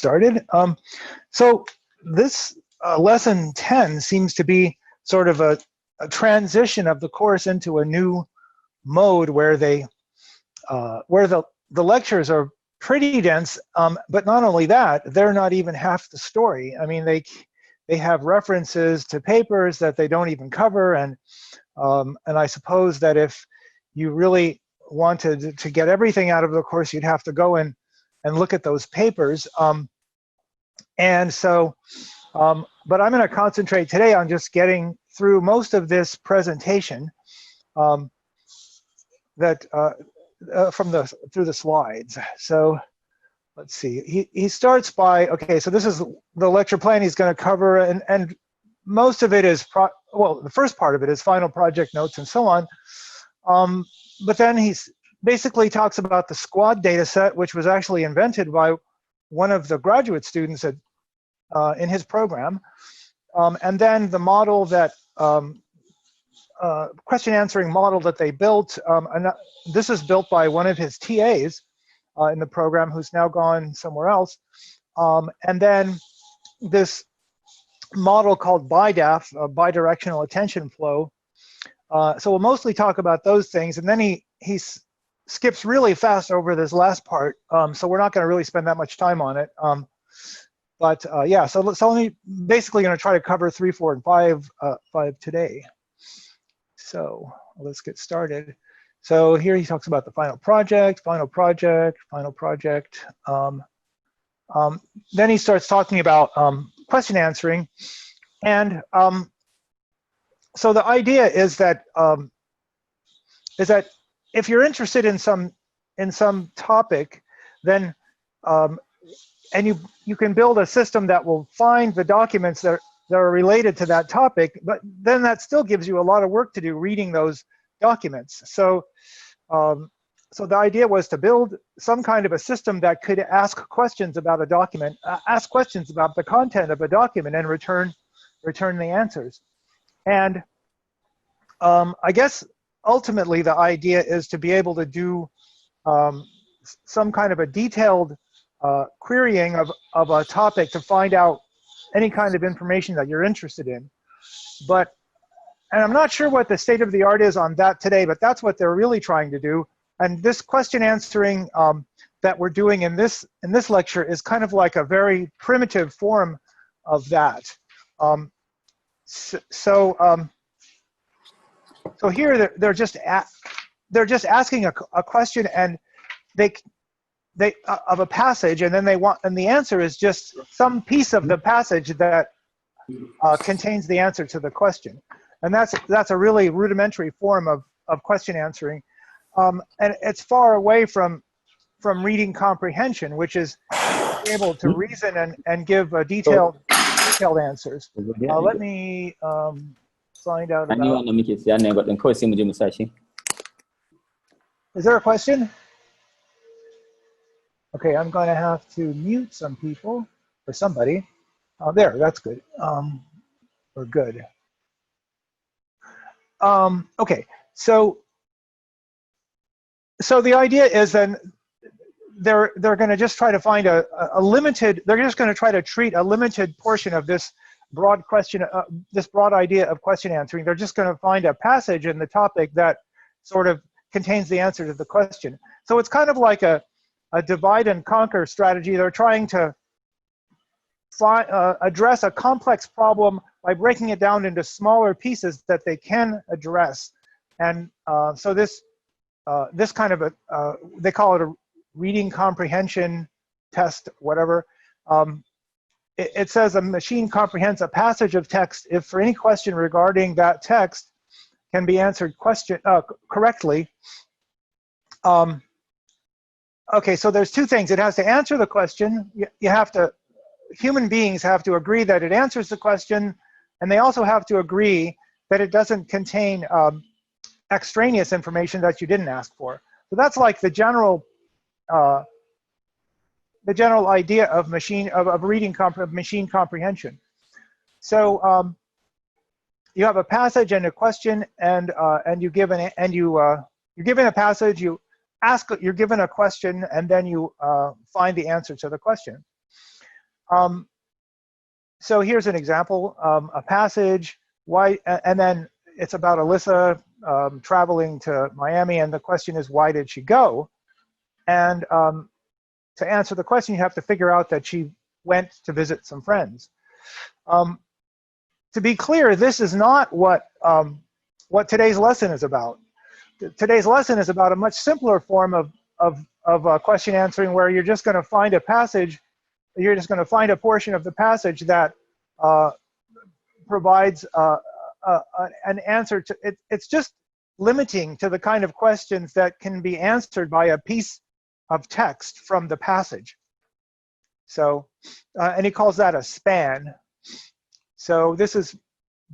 started. So this lesson 10 seems to be sort of a transition of the course into a new mode where the lectures are pretty dense, but not only that, they're not even half the story. I mean, they have references to papers that they don't even cover, and I suppose that if you really wanted to get everything out of the course, you'd have to go in and look at those papers. And so, but I'm going to concentrate today on just getting through most of this presentation through the slides. So let's see. He starts by, okay, so this is the lecture plan he's going to cover, and most of it is well, the first part of it is final project notes and so on. But then he's basically talks about the squad data set, which was actually invented by one of the graduate students at, in his program. And then the model that, question answering model that they built, and this is built by one of his TAs in the program who's now gone somewhere else. And then this model called BIDAF, bidirectional attention flow. So we'll mostly talk about those things, and then he skips really fast over this last part, so we're not going to really spend that much time on it. But yeah, so let me basically going to try to cover 3, 4, and 5 today. So let's get started. So here he talks about the final project. Then he starts talking about question answering, and so the idea is that if you're interested in some topic, then and you can build a system that will find the documents that are related to that topic, but then that still gives you a lot of work to do reading those documents. So so the idea was to build some kind of a system that could ask questions about a document, ask questions about the content of a document, and return the answers. And I guess ultimately the idea is to be able to do some kind of a detailed querying of a topic to find out any kind of information that you're interested in. And I'm not sure what the state of the art is on that today, but that's what they're really trying to do. And this question answering that we're doing in this lecture is kind of like a very primitive form of that. So here they're just asking a question, and they of a passage, and then the answer is just some piece of the passage that contains the answer to the question, and that's a really rudimentary form of question answering, and it's far away from reading comprehension, which is able to reason and give detailed answers. Let me find out about. Is there a question? Okay, I'm going to have to mute some people or somebody. There, that's good. We're good. Okay, so the idea is then they're going to just try to find a limited. They're just going to try to treat a limited portion of this broad question, this broad idea of question answering. They're just going to find a passage in the topic that sort of contains the answer to the question. So it's kind of like a divide and conquer strategy. They're trying to address a complex problem by breaking it down into smaller pieces that they can address. And so this kind of they call it a reading comprehension test, whatever. It says a machine comprehends a passage of text if for any question regarding that text can be answered correctly. Okay, so there's two things. It has to answer the question. You have to, human beings have to agree that it answers the question, and they also have to agree that it doesn't contain extraneous information that you didn't ask for. So that's like the general idea of machine comprehension. So you have a passage and a question, and you're given a passage. You're given a question, and then you find the answer to the question. So here's an example, a passage, why, and then it's about Alyssa traveling to Miami, and the question is, why did she go? And to answer the question, you have to figure out that she went to visit some friends. To be clear, this is not what today's lesson is about. Today's lesson is about a much simpler form of question answering, where you're just going to find a passage, you're just going to find a portion of the passage that provides an answer to it. It's just limiting to the kind of questions that can be answered by a piece of text from the passage. So, and he calls that a span. So this is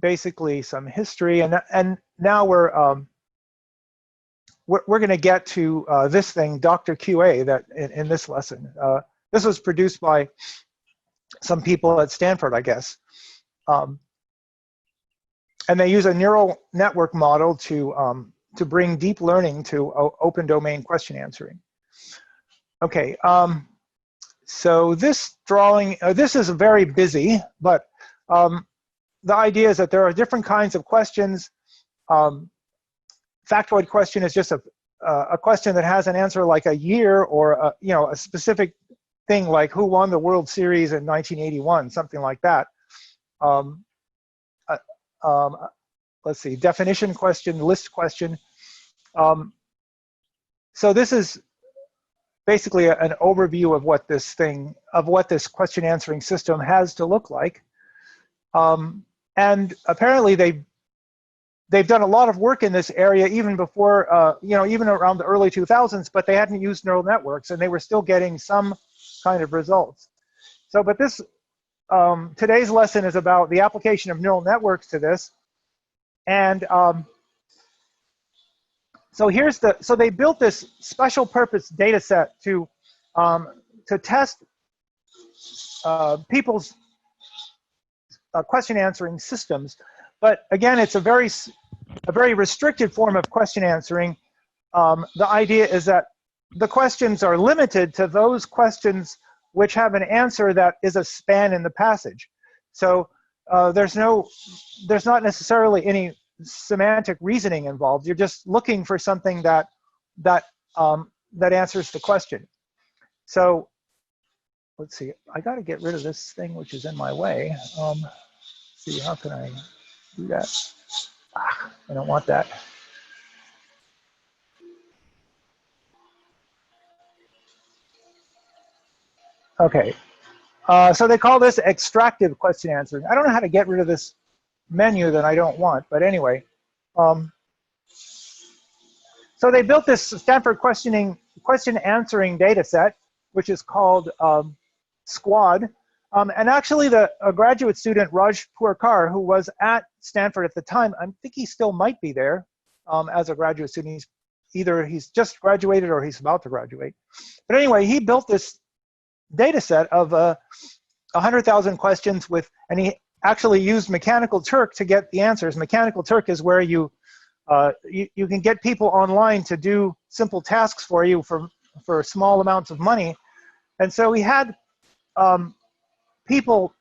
basically some history, and now we're going to get to this thing, Dr. QA, that in this lesson. This was produced by some people at Stanford, I guess. And they use a neural network model to bring deep learning to open domain question answering. Okay, so this drawing, this is very busy, but the idea is that there are different kinds of questions. Factoid question is just a question that has an answer like a year, or a specific thing like who won the World Series in 1981, something like that. Let's see, definition question, list question. So this is basically an overview of what this thing, of what this question answering system has to look like. And apparently they've done a lot of work in this area even before, even around the early 2000s, but they hadn't used neural networks, and they were still getting some kind of results. So, but this, today's lesson is about the application of neural networks to this. And so so they built this special purpose data set to test people's question answering systems. But again, it's a very restricted form of question answering. The idea is that the questions are limited to those questions which have an answer that is a span in the passage. So there's not necessarily any semantic reasoning involved. You're just looking for something that answers the question. So let's see. I got to get rid of this thing which is in my way. See, how can I do that? I don't want that. Okay. So they call this extractive question answering. I don't know how to get rid of this menu that I don't want, but anyway. So they built this Stanford question answering data set, which is called SQUAD. And actually, a graduate student, Raj Purkar, who was at Stanford at the time, I think he still might be there as a graduate student. He's just graduated or he's about to graduate. But anyway, he built this data set of 100,000 questions and he actually used Mechanical Turk to get the answers. Mechanical Turk is where you can get people online to do simple tasks for you for small amounts of money. And so he had people,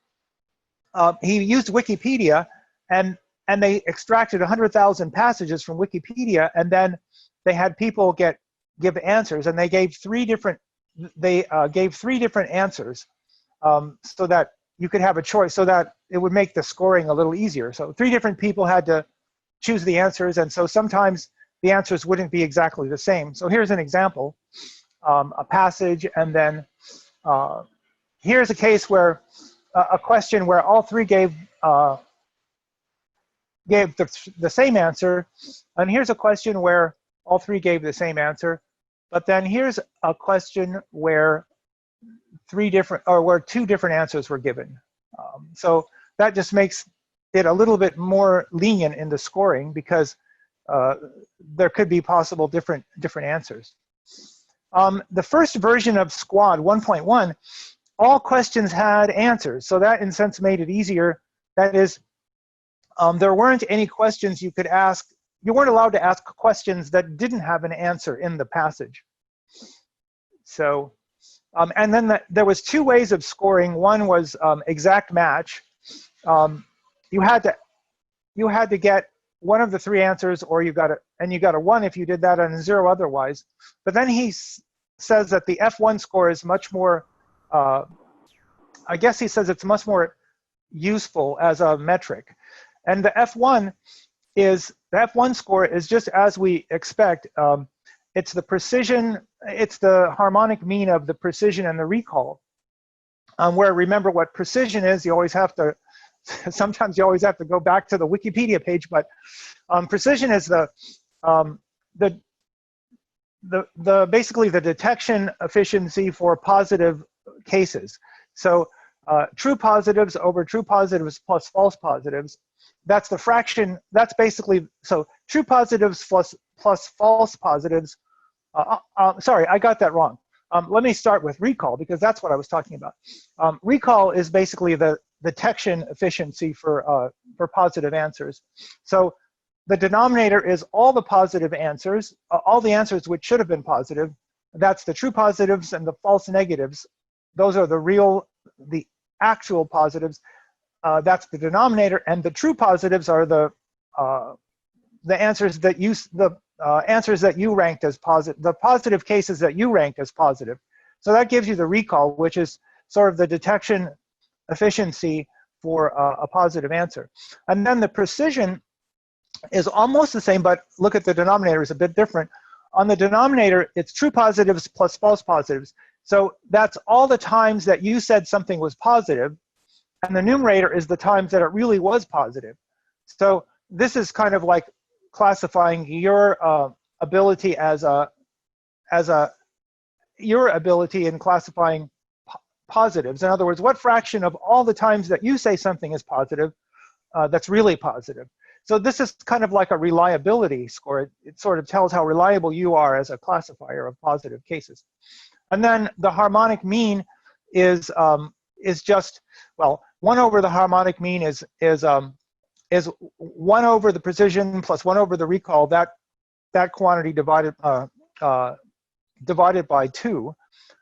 he used Wikipedia, and they extracted 100,000 passages from Wikipedia, and then they had people give answers, and they gave three different answers so that you could have a choice, so that it would make the scoring a little easier. So 3 different people had to choose the answers, and so sometimes the answers wouldn't be exactly the same. So here's an example, a passage, and then here's a case where a question where all 3 gave the same answer, and here's a question where all 3 gave the same answer, but then here's a question where 2 different answers were given. So that just makes it a little bit more lenient in the scoring, because there could be possible different answers. The first version of SQUAD 1.1, all questions had answers, so that in a sense made it easier. That is, there weren't any questions you could ask. You weren't allowed to ask questions that didn't have an answer in the passage. So And then there was two ways of scoring. One was exact match. You had to get one of the three answers, or you got a 1 if you did that, and a 0 otherwise. But then he says that the F1 score is much more. I guess he says it's much more useful as a metric, and the F1 score is just as we expect. It's the precision. It's the harmonic mean of the precision and the recall. Where remember what precision is, you always have to. Sometimes you always have to go back to the Wikipedia page, but precision is basically the detection efficiency for positive cases. So true positives over true positives plus false positives. That's the fraction. That's basically, so true positives plus false positives. Sorry, I got that wrong. Let me start with recall, because that's what I was talking about. Recall is basically the detection efficiency for positive answers. So the denominator is all the positive answers, all the answers which should have been positive. That's the true positives and the false negatives. Those are the actual positives. That's the denominator, and the true positives are the answers that you ranked as positive, the positive cases that you ranked as positive. So that gives you the recall, which is sort of the detection efficiency for a positive answer. And then the precision is almost the same, but look at the denominator, is a bit different. On the denominator, it's true positives plus false positives. So that's all the times that you said something was positive, and the numerator is the times that it really was positive. So this is kind of like classifying your ability your ability in classifying positives. In other words, what fraction of all the times that you say something is positive, that's really positive. So this is kind of like a reliability score. It sort of tells how reliable you are as a classifier of positive cases. And then the harmonic mean is just, well, 1 over the harmonic mean is 1 over the precision plus 1 over the recall. That quantity divided by 2,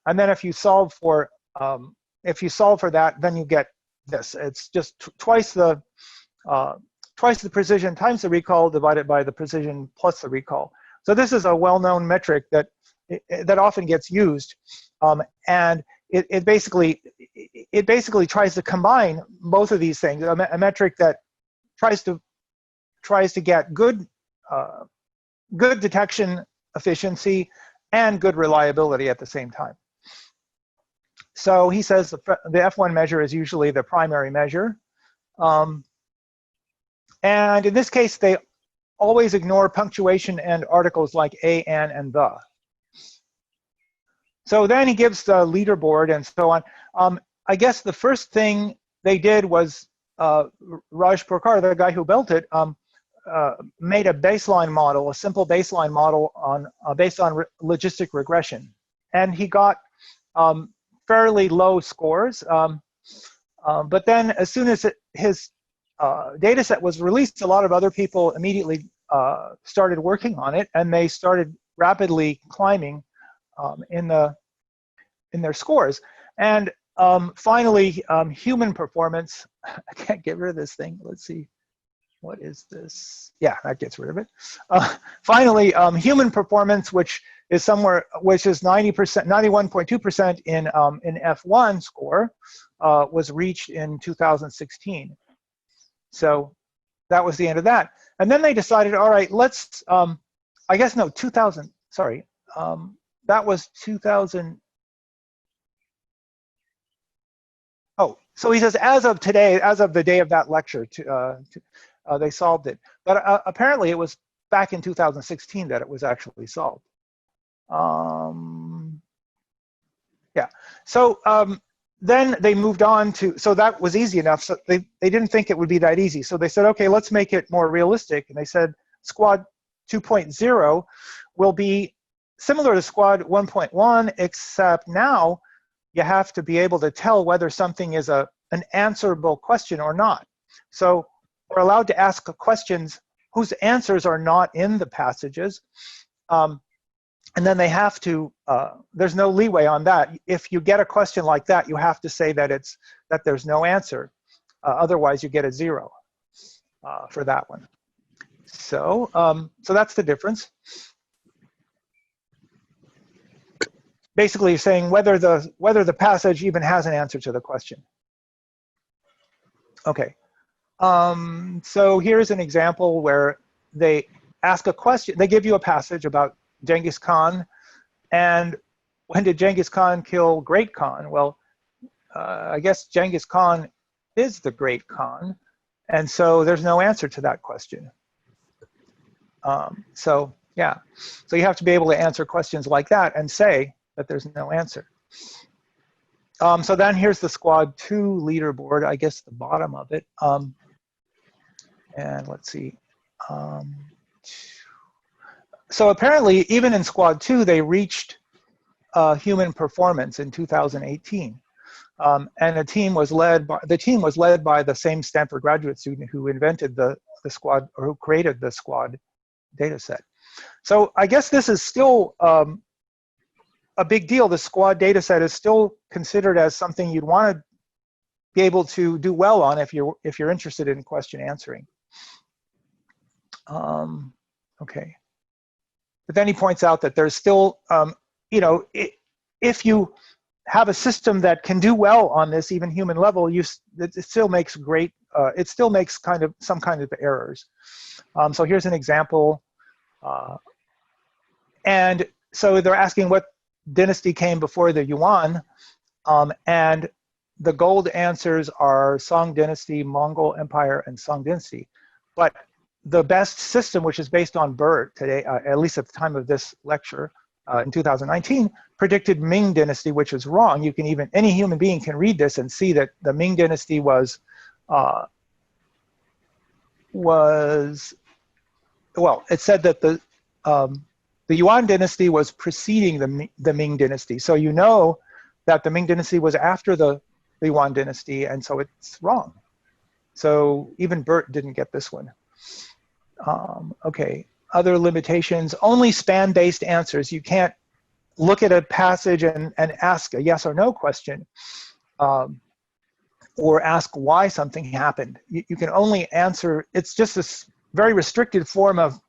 and then if you solve for that, then you get this. It's just twice the precision times the recall divided by the precision plus the recall. So this is a well-known metric that often gets used, and it basically tries to combine both of these things. A metric that tries to get good detection efficiency and good reliability at the same time. So he says the F1 measure is usually the primary measure. And in this case, they always ignore punctuation and articles like a, and the. So then he gives the leaderboard and so on. I guess the first thing they did was Raj Prokar, the guy who built it, made a baseline model, a simple baseline model based on logistic regression. And he got fairly low scores. But then as soon as his data set was released, a lot of other people immediately started working on it, and they started rapidly climbing in their scores. And finally, human performance. I can't get rid of this thing. Let's see. What is this? Yeah, that gets rid of it. Finally, human performance, which is 91.2% in F1 score, was reached in 2016. So that was the end of that. And then they decided, all right, let's, I guess, no, 2000, sorry. That was 2000. Oh, so he says, as of today, as of the day of that lecture, they solved it. But apparently it was back in 2016 that it was actually solved. Yeah, so then they moved on to, so that was easy enough. So they didn't think it would be that easy. So they said, okay, let's make it more realistic. And they said Squad 2.0 will be similar to Squad 1.1, except now you have to be able to tell whether something is an answerable question or not. So we're allowed to ask questions whose answers are not in the passages. And then they have to, there's no leeway on that. If you get a question like that, you have to say that there's no answer. Otherwise, you get a 0 for that one. So, so that's the difference. Basically saying whether the passage even has an answer to the question. Okay. So here's an example where they ask a question. They give you a passage about Genghis Khan, and when did Genghis Khan kill Great Khan? Well, I guess Genghis Khan is the Great Khan, and so there's no answer to that question. So yeah, so you have to be able to answer questions like that and say that there's no answer. So then here's the Squad 2 leaderboard, I guess the bottom of it. And let's see. So apparently, even in Squad 2, they reached human performance in 2018. And the team was led by the same Stanford graduate student who invented the Squad, or who created the Squad data set. So I guess this is still a big deal. The Squad data set is still considered as something you'd want to be able to do well on if you're interested in question answering. Okay. But then he points out that there's still, you know, if you have a system that can do well on this even human level, it still makes great, it still makes some kind of errors. So here's an example. And so they're asking what dynasty came before the Yuan, and the gold answers are Song Dynasty, Mongol Empire, and Song Dynasty. But the best system, which is based on BERT today, at least at the time of this lecture in 2019, predicted Ming Dynasty, which is wrong. You can any human being can read this and see that the Ming Dynasty was well, it said that the Yuan Dynasty was preceding the Ming Dynasty. So you know that the Ming Dynasty was after the Yuan Dynasty, and so it's wrong. So even BERT didn't get this one. Okay, other limitations, only span-based answers. You can't look at a passage and ask a yes or no question, or ask why something happened. You can only answer, it's just this very restricted form of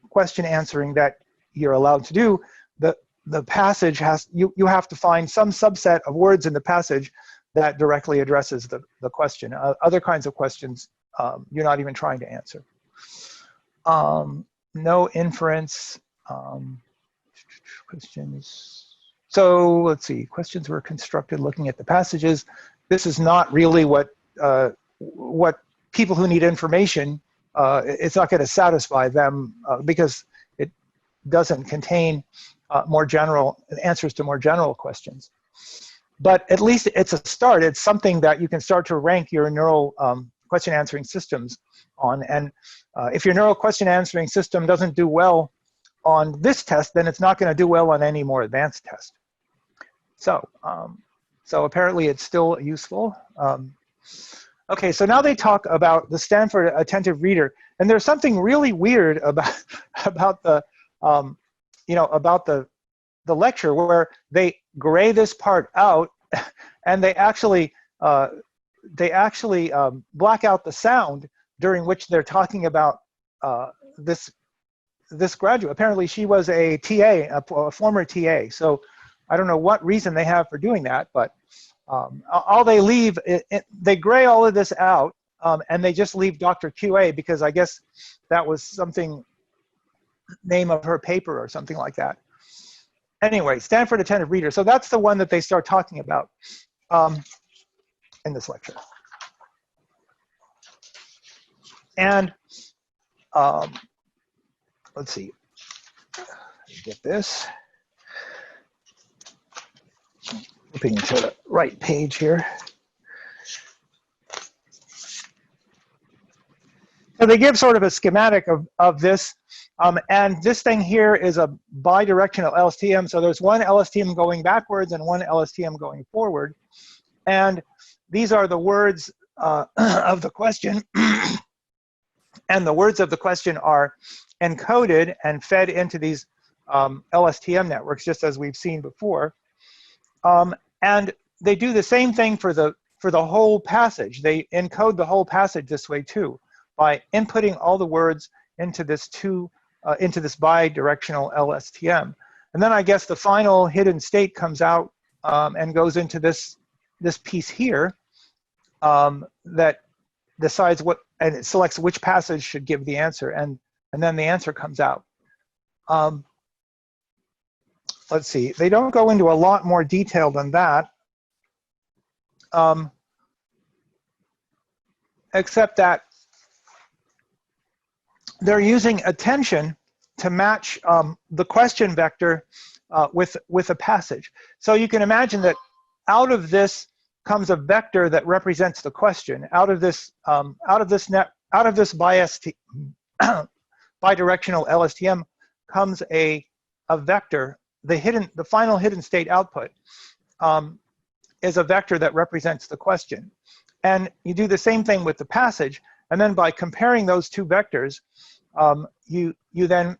question answering that you're allowed to do. The passage has, you have to find some subset of words in the passage that directly addresses the question. Other kinds of questions, you're not even trying to answer. No inference, questions. So let's see, questions were constructed looking at the passages. This is not really what people who need information, it's not going to satisfy them because it doesn't contain more general answers to more general questions. But at least it's a start. It's something that you can start to rank your neural question answering systems on. And if your neural question answering system doesn't do well on this test, then it's not going to do well on any more advanced test. So, so apparently it's still useful. Okay, so now they talk about the Stanford Attentive Reader, and there's something really weird about the you know, about the lecture where they gray this part out, and they actually black out the sound during which they're talking about this graduate. Apparently, she was a TA, a former TA. So I don't know what reason they have for doing that, but all they leave, they gray all of this out, and they just leave Dr. QA because I guess that was something, name of her paper or something like that. Anyway, Stanford Attentive Reader. So that's the one that they start talking about in this lecture. And let's see, get this. Flipping to the right page here. So they give sort of a schematic of this. And this thing here is a bidirectional LSTM. So there's one LSTM going backwards and one LSTM going forward. And these are the words of the question. And the words of the question are encoded and fed into these LSTM networks, just as we've seen before. And they do the same thing for the whole passage. They encode the whole passage this way too, by inputting all the words into this bidirectional LSTM. And then I guess the final hidden state comes out and goes into this piece here that decides what, and it selects which passage should give the answer, and then the answer comes out. Let's see, they don't go into a lot more detail than that, except that they're using attention to match the question vector with a passage. So you can imagine that out of this comes a vector that represents the question. Out of this bidirectional LSTM comes a vector. The final hidden state output is a vector that represents the question. And you do the same thing with the passage, and then by comparing those two vectors, you then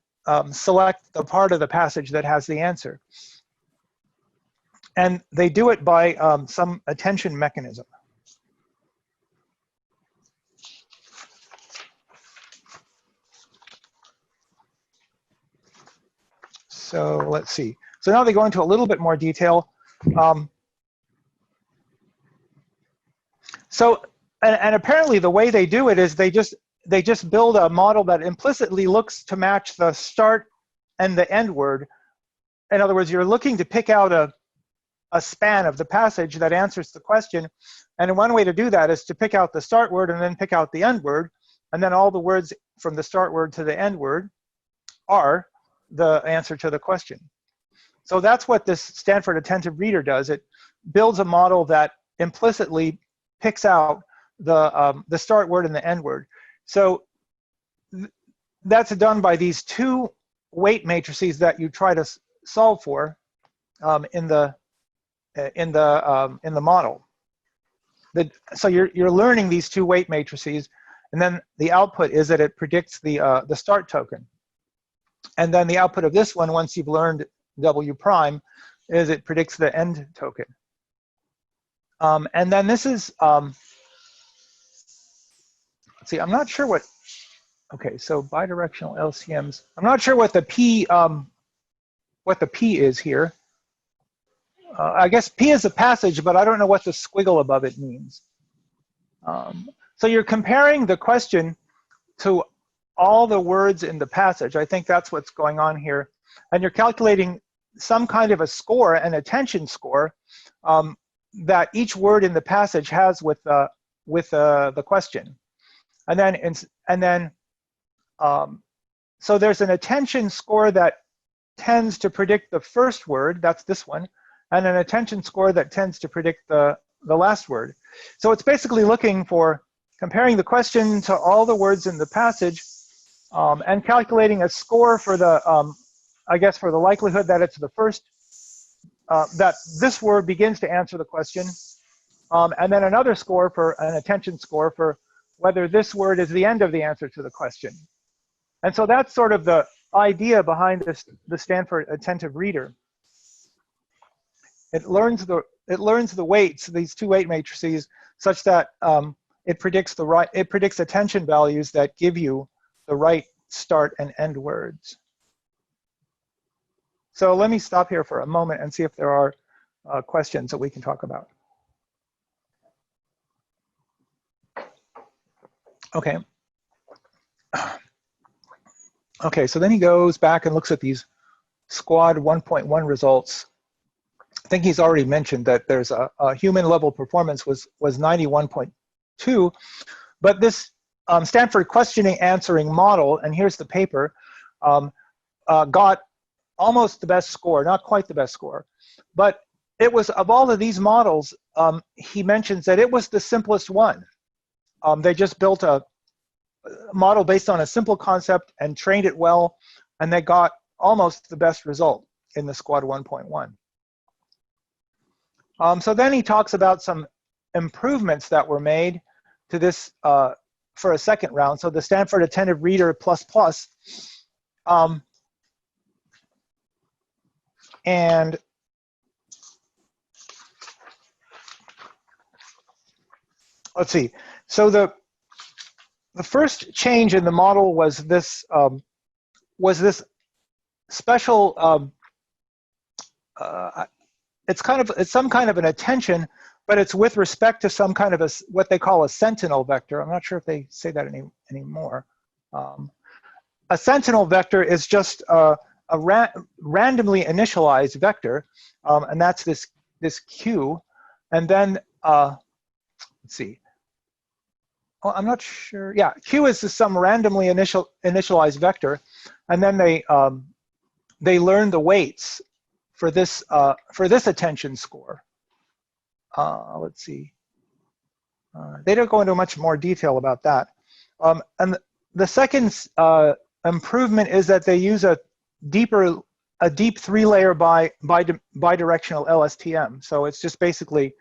select the part of the passage that has the answer. And they do it by some attention mechanism. So let's see. So now they go into a little bit more detail. And apparently the way they do it is they just build a model that implicitly looks to match the start and the end word. In other words, you're looking to pick out a span of the passage that answers the question. And one way to do that is to pick out the start word and then pick out the end word. And then all the words from the start word to the end word are the answer to the question. So that's what this Stanford Attentive Reader does. It builds a model that implicitly picks out the start word and the end word. So that's done by these two weight matrices that you try to solve for in the model. So you're learning these two weight matrices, and then the output is that it predicts the start token. And then the output of this one, once you've learned W prime, is it predicts the end token. And then this is, let's see, I'm not sure what, okay, so bidirectional LCMs. I'm not sure what the P is here. I guess P is a passage, but I don't know what the squiggle above it means. So you're comparing the question to all the words in the passage. I think that's what's going on here. And you're calculating some kind of a score, an attention score, that each word in the passage has with the question. And then so there's an attention score that tends to predict the first word, that's this one, and an attention score that tends to predict the last word. So it's basically looking for comparing the question to all the words in the passage and calculating a score for the, I guess, for the likelihood that it's the first, that this word begins to answer the question, and then another score for an attention score for whether this word is the end of the answer to the question. And so that's sort of the idea behind the Stanford Attentive Reader. It learns the weights, these two weight matrices, such that it predicts attention values that give you the right start and end words. So let me stop here for a moment and see if there are questions that we can talk about. Okay. Okay, so then he goes back and looks at these squad 1.1 results. I think he's already mentioned that there's a human level performance was 91.2, but this Stanford questioning answering model, and here's the paper, got almost the best score, not quite the best score. But it was, of all of these models, he mentions that it was the simplest one. They just built a model based on a simple concept and trained it well, and they got almost the best result in the squad 1.1. So then he talks about some improvements that were made to this for a second round. So the Stanford Attentive Reader ++, And let's see. So the first change in the model was this special. It's some kind of an attention, but it's with respect to some kind of what they call a sentinel vector. I'm not sure if they say that anymore. A sentinel vector is just a randomly initialized vector, and that's this Q. And then let's see. Oh, I'm not sure. Yeah, Q is some randomly initialized vector, and then they learn the weights for this attention score. Let's see. They don't go into much more detail about that. And the second improvement is that they use a deep 3-layer bidirectional LSTM. So it's just basically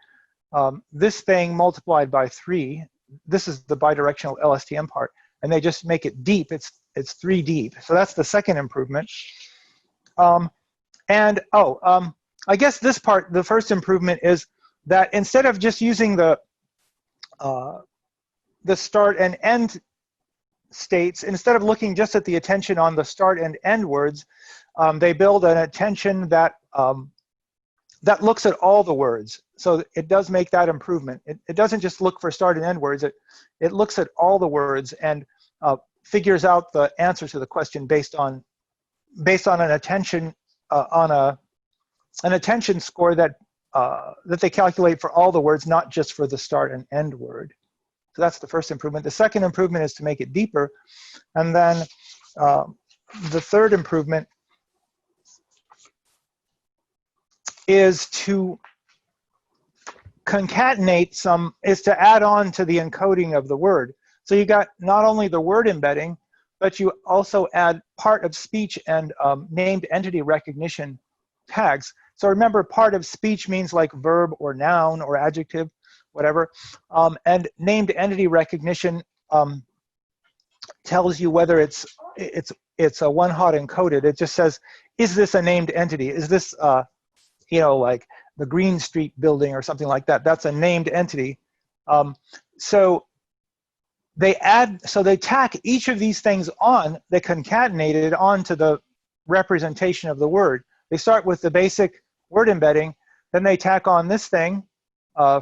this thing multiplied by 3. This is the bidirectional LSTM part, and they just make it deep. It's 3 deep. So that's the second improvement. I guess this part, the first improvement, is that instead of just using the start and end states, instead of looking just at the attention on the start and end words, they build an attention that looks at all the words. So it does make that improvement. It doesn't just look for start and end words. It looks at all the words and figures out the answer to the question based on an attention an attention score that they calculate for all the words, not just for the start and end word. So that's the first improvement. The second improvement is to make it deeper, and then the third improvement is to concatenate is to add on to the encoding of the word. So you got not only the word embedding, but you also add part of speech and named entity recognition tags. So remember, part of speech means like verb or noun or adjective, whatever. And named entity recognition tells you whether it's a one-hot encoded. It just says, is this a named entity? Is this like the Green Street building or something like that? That's a named entity. So they tack each of these things on, they concatenate it onto the representation of the word. They start with the basic word embedding, then they tack on this thing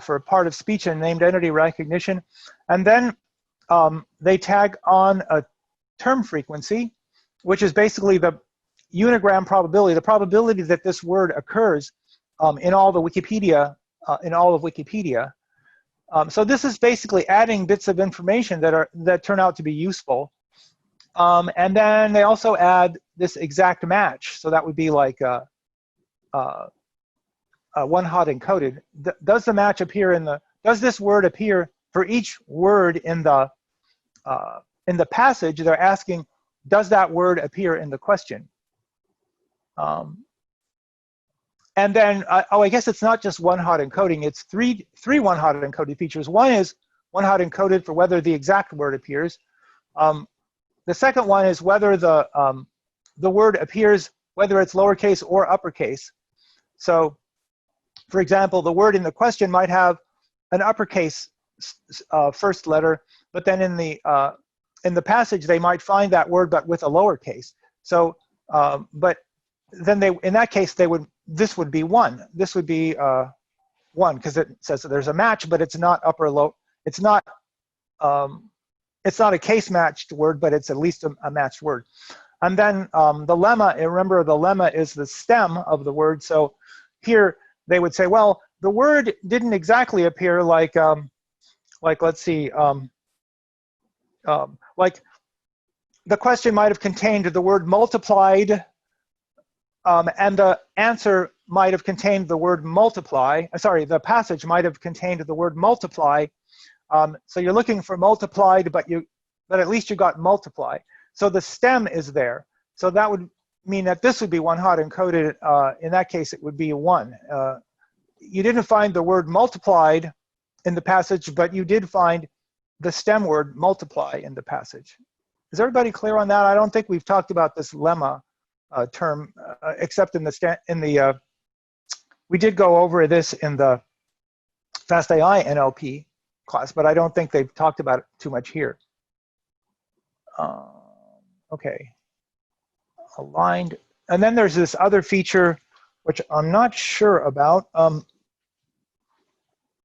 for part of speech and named entity recognition, and then they tag on a term frequency, which is basically the unigram probability, the probability that this word occurs in all of Wikipedia. So this is basically adding bits of information that turn out to be useful. And then they also add this exact match. So that would be like a one-hot encoded. Does the match appear does this word appear for each word in the passage? They're asking, does that word appear in the question? And then, I guess it's not just one-hot encoding. It's three one-hot encoded features. One is one-hot encoded for whether the exact word appears. The second one is whether the word appears, whether it's lowercase or uppercase. So, for example, the word in the question might have an uppercase first letter, but then in the passage they might find that word but with a lowercase. So, but then in that case this would be 1. This would be 1 because it says that there's a match, but it's not upper low. It's not a case matched word, but it's at least a matched word. And then the lemma. Remember, the lemma is the stem of the word. So here they would say, well, the word didn't exactly appear like let's see, like the question might have contained the word multiplied. And the answer might have contained the word multiply. Sorry, the passage might have contained the word multiply. So you're looking for multiplied, but at least you got multiply. So the stem is there. So that would mean that this would be one-hot encoded. In that case, it would be 1. You didn't find the word multiplied in the passage, but you did find the stem word multiply in the passage. Is everybody clear on that? I don't think we've talked about this lemma term, except in the we did go over this in the FastAI NLP class, but I don't think they've talked about it too much here. Okay, aligned. And then there's this other feature, which I'm not sure about.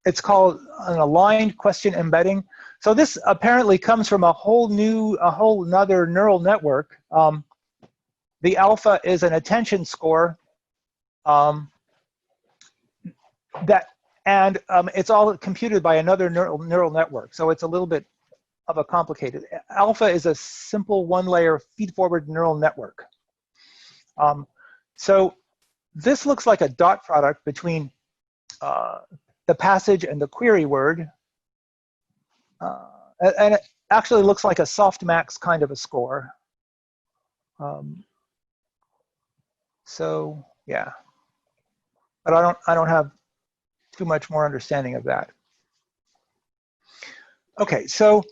It's called an aligned question embedding. So this apparently comes from a whole nother neural network. The alpha is an attention score it's all computed by another neural network. So it's a little bit of a complicated. Alpha is a simple one-layer feed-forward neural network. So this looks like a dot product between the passage and the query word. And it actually looks like a softmax kind of a score. So yeah, but I don't have too much more understanding of that. Okay, so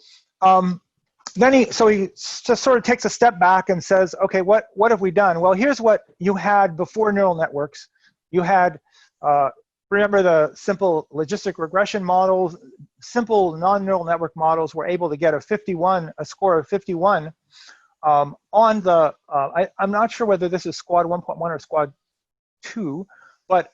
then he just sort of takes a step back and says, okay, what have we done? Well, here's what you had before neural networks. You had, remember the simple logistic regression models, simple non-neural network models were able to get a score of 51 on the, I'm not sure whether this is squad 1.1 or squad 2, but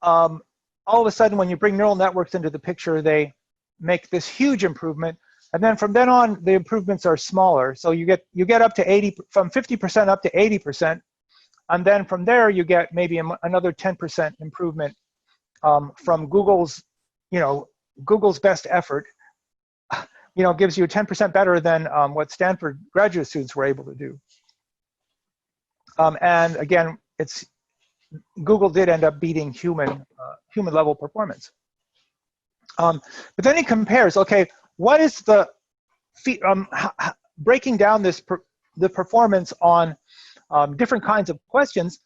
all of a sudden when you bring neural networks into the picture, they make this huge improvement. And then from then on, the improvements are smaller. So you get up to 80, from 50% up to 80%. And then from there, you get maybe another 10% improvement from Google's best effort, gives you 10% better than what Stanford graduate students were able to do. And again, Google did end up beating human level performance. But then he compares, okay, what is the, breaking down the performance on different kinds of questions,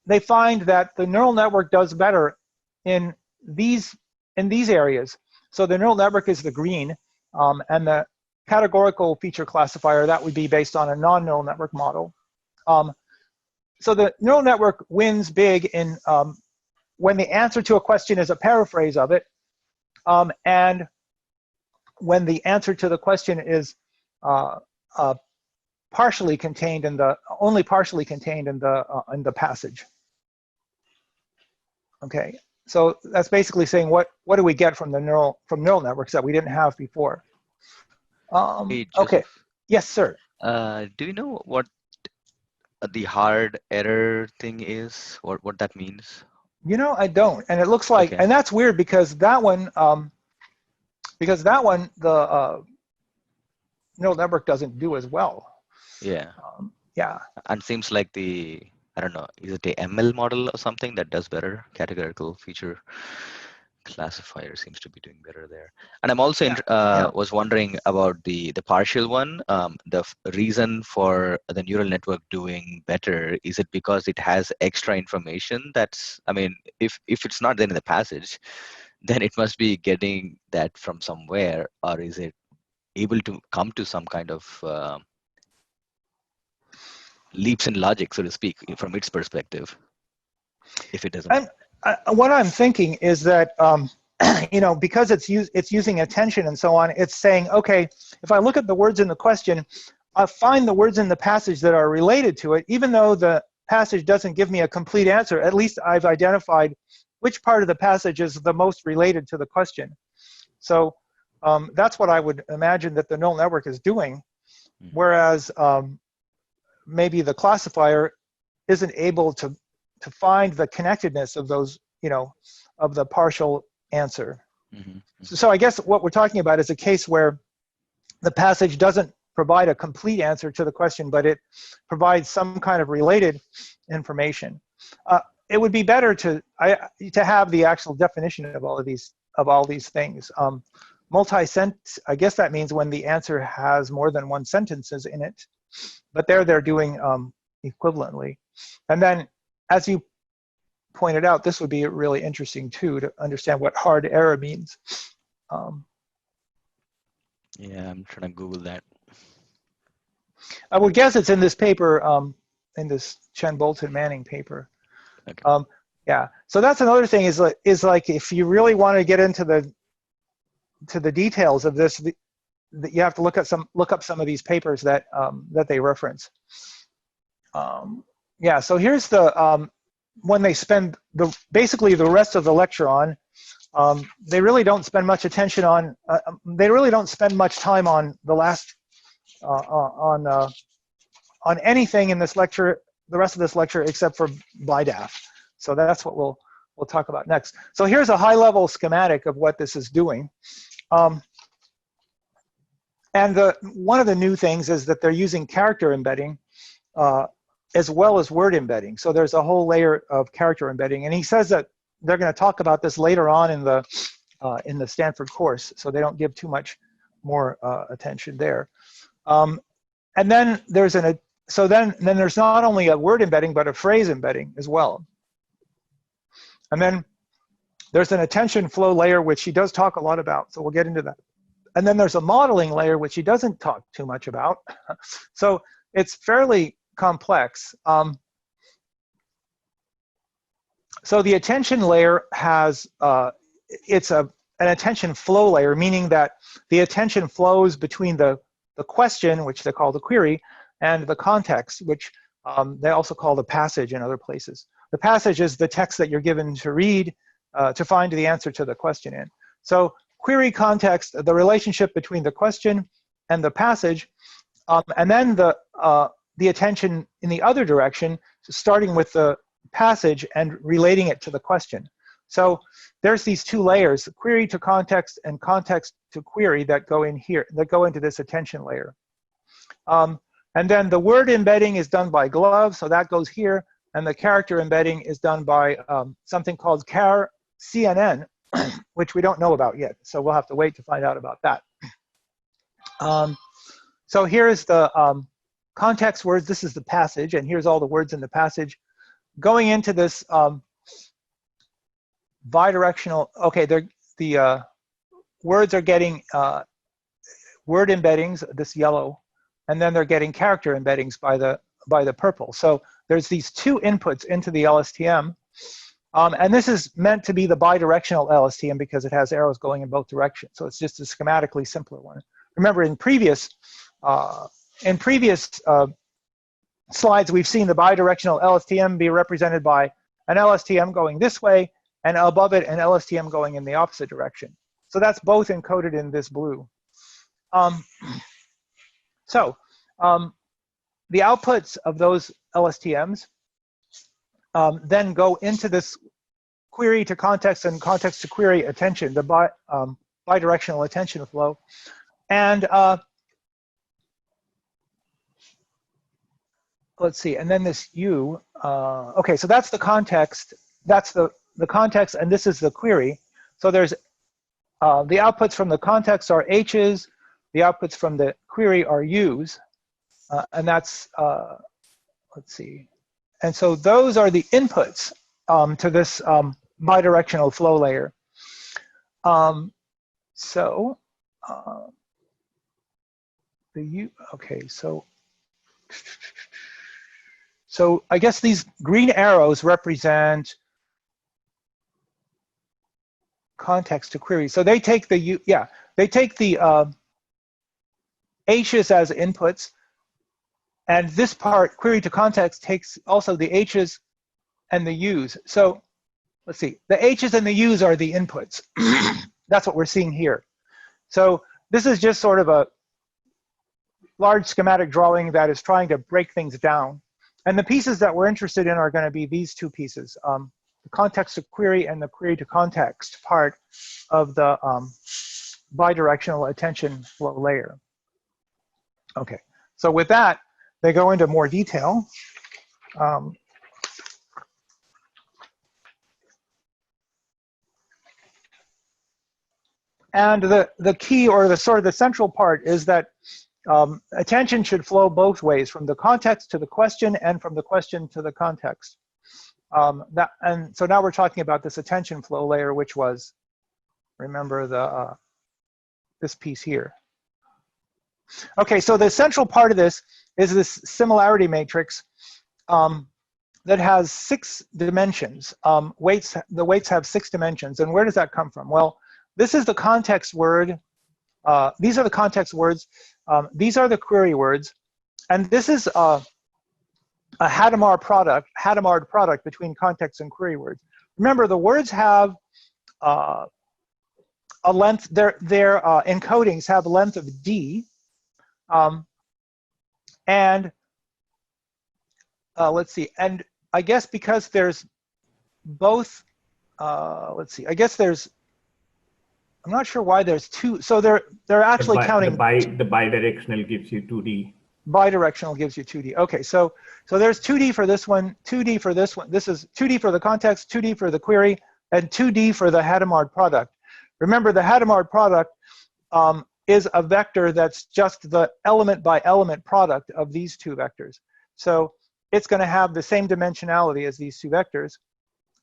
they find that the neural network does better in these areas. So the neural network is the green, and the categorical feature classifier, that would be based on a non-neural network model. So the neural network wins big in when the answer to a question is a paraphrase of it, and when the answer to the question is only partially contained in the passage. Okay, so that's basically saying what do we get from neural networks that we didn't have before? Hey, okay, yes, sir. Do you know what the hard error thing is, or what that means? I don't, and it looks like, and that's weird because that one, the neural network doesn't do as well. Yeah. Yeah. And seems like I don't know, is it the ML model or something that does better? Categorical feature classifier seems to be doing better there. And I'm also was wondering about the partial one. The reason for the neural network doing better, is it because it has extra information that's, I mean, if it's not there in the passage, then it must be getting that from somewhere, or is it able to come to some kind of leaps in logic, so to speak, from its perspective, if it doesn't? What I'm thinking is that, because it's using attention and so on, it's saying, okay, if I look at the words in the question, I find the words in the passage that are related to it, even though the passage doesn't give me a complete answer, at least I've identified which part of the passage is the most related to the question. So that's what I would imagine that the neural network is doing, whereas maybe the classifier isn't able to find the connectedness of those, of the partial answer. So I guess what we're talking about is a case where the passage doesn't provide a complete answer to the question, but it provides some kind of related information. It would be better to have the actual definition of all these things. Multi-sentence, I guess that means when the answer has more than one sentences in it, but they're doing equivalently. And then, as you pointed out, this would be really interesting too, to understand what hard error means. Yeah, I'm trying to Google that. I would guess it's in this paper Chen Bolton Manning paper. Okay. Yeah. So that's another thing is like if you really want to get into the details of this, you have to look up some of these papers that they reference. Yeah. So here's the when they spend basically the rest of the lecture on. They really don't spend much attention on. They really don't spend much time on the last on anything in this lecture, the rest of this lecture, except for BIDAF. So that's what we'll talk about next. So here's a high-level schematic of what this is doing. And one of the new things is that they're using character embedding as well as word embedding. So there's a whole layer of character embedding, and he says that they're going to talk about this later on in the Stanford course, so they don't give too much more attention there. And then there's then there's not only a word embedding but a phrase embedding as well. And then there's an attention flow layer, which he does talk a lot about, so we'll get into that. And then there's a modeling layer, which he doesn't talk too much about. So it's fairly complex. So the attention layer has, it's an attention flow layer, meaning that the attention flows between the question, which they call the query, and the context, which they also call the passage in other places. The passage is the text that you're given to read to find the answer to the question in. So query context, the relationship between the question and the passage, and then the attention in the other direction, starting with the passage and relating it to the question. So there's these two layers, query to context and context to query, that go in here, that go into this attention layer. And then the word embedding is done by glove, so that goes here, and the character embedding is done by something called char CNN, which we don't know about yet, so we'll have to wait to find out about that. So here's the context words. This is the passage, and here's all the words in the passage. Going into this bidirectional, okay, the words are getting word embeddings, this yellow, and then they're getting character embeddings by the purple. So there's these two inputs into the LSTM, and this is meant to be the bidirectional LSTM because it has arrows going in both directions. So it's just a schematically simpler one. Remember, in previous slides, we've seen the bidirectional LSTM be represented by an LSTM going this way, and above it, an LSTM going in the opposite direction. So that's both encoded in this blue. The outputs of those LSTMs then go into this query to context and context to query attention, the bidirectional attention flow. And let's see, and then this U, okay, so that's the context, that's the context, and this is the query. So there's the outputs from the context are H's, the outputs from the query are U's, and that's, let's see. And so those are the inputs to this bidirectional flow layer. The U, okay, so I guess these green arrows represent context to query. So they take the U, yeah, they take the H's as inputs, and this part, query to context, takes also the H's and the U's. So let's see, the H's and the U's are the inputs. That's what we're seeing here. So this is just sort of a large schematic drawing that is trying to break things down. And the pieces that we're interested in are going to be these two pieces, the context to query and the query to context part of the bidirectional attention flow layer. Okay, so with that, they go into more detail. And the key, or the sort of the central part, is that attention should flow both ways, from the context to the question and from the question to the context. And so now we're talking about this attention flow layer, which was, remember, this piece here. Okay, so the central part of this is this similarity matrix. that has 6 dimensions. The weights have 6 dimensions. And where does that come from? Well, this is the context word. These are the context words. These are the query words. And this is a Hadamard product between context and query words. Remember, the words have a length, their encodings have a length of D. Let's see, and I guess because there's both, let's see, I guess there's, I'm not sure why there's 2, so they're actually counting. The bidirectional gives you 2D. Bidirectional gives you 2D. Okay, so there's 2D for this one, 2D for this one. This is 2D for the context, 2D for the query, and 2D for the Hadamard product. Remember, the Hadamard product is a vector that's just the element by element product of these 2 vectors. So it's going to have the same dimensionality as these 2 vectors.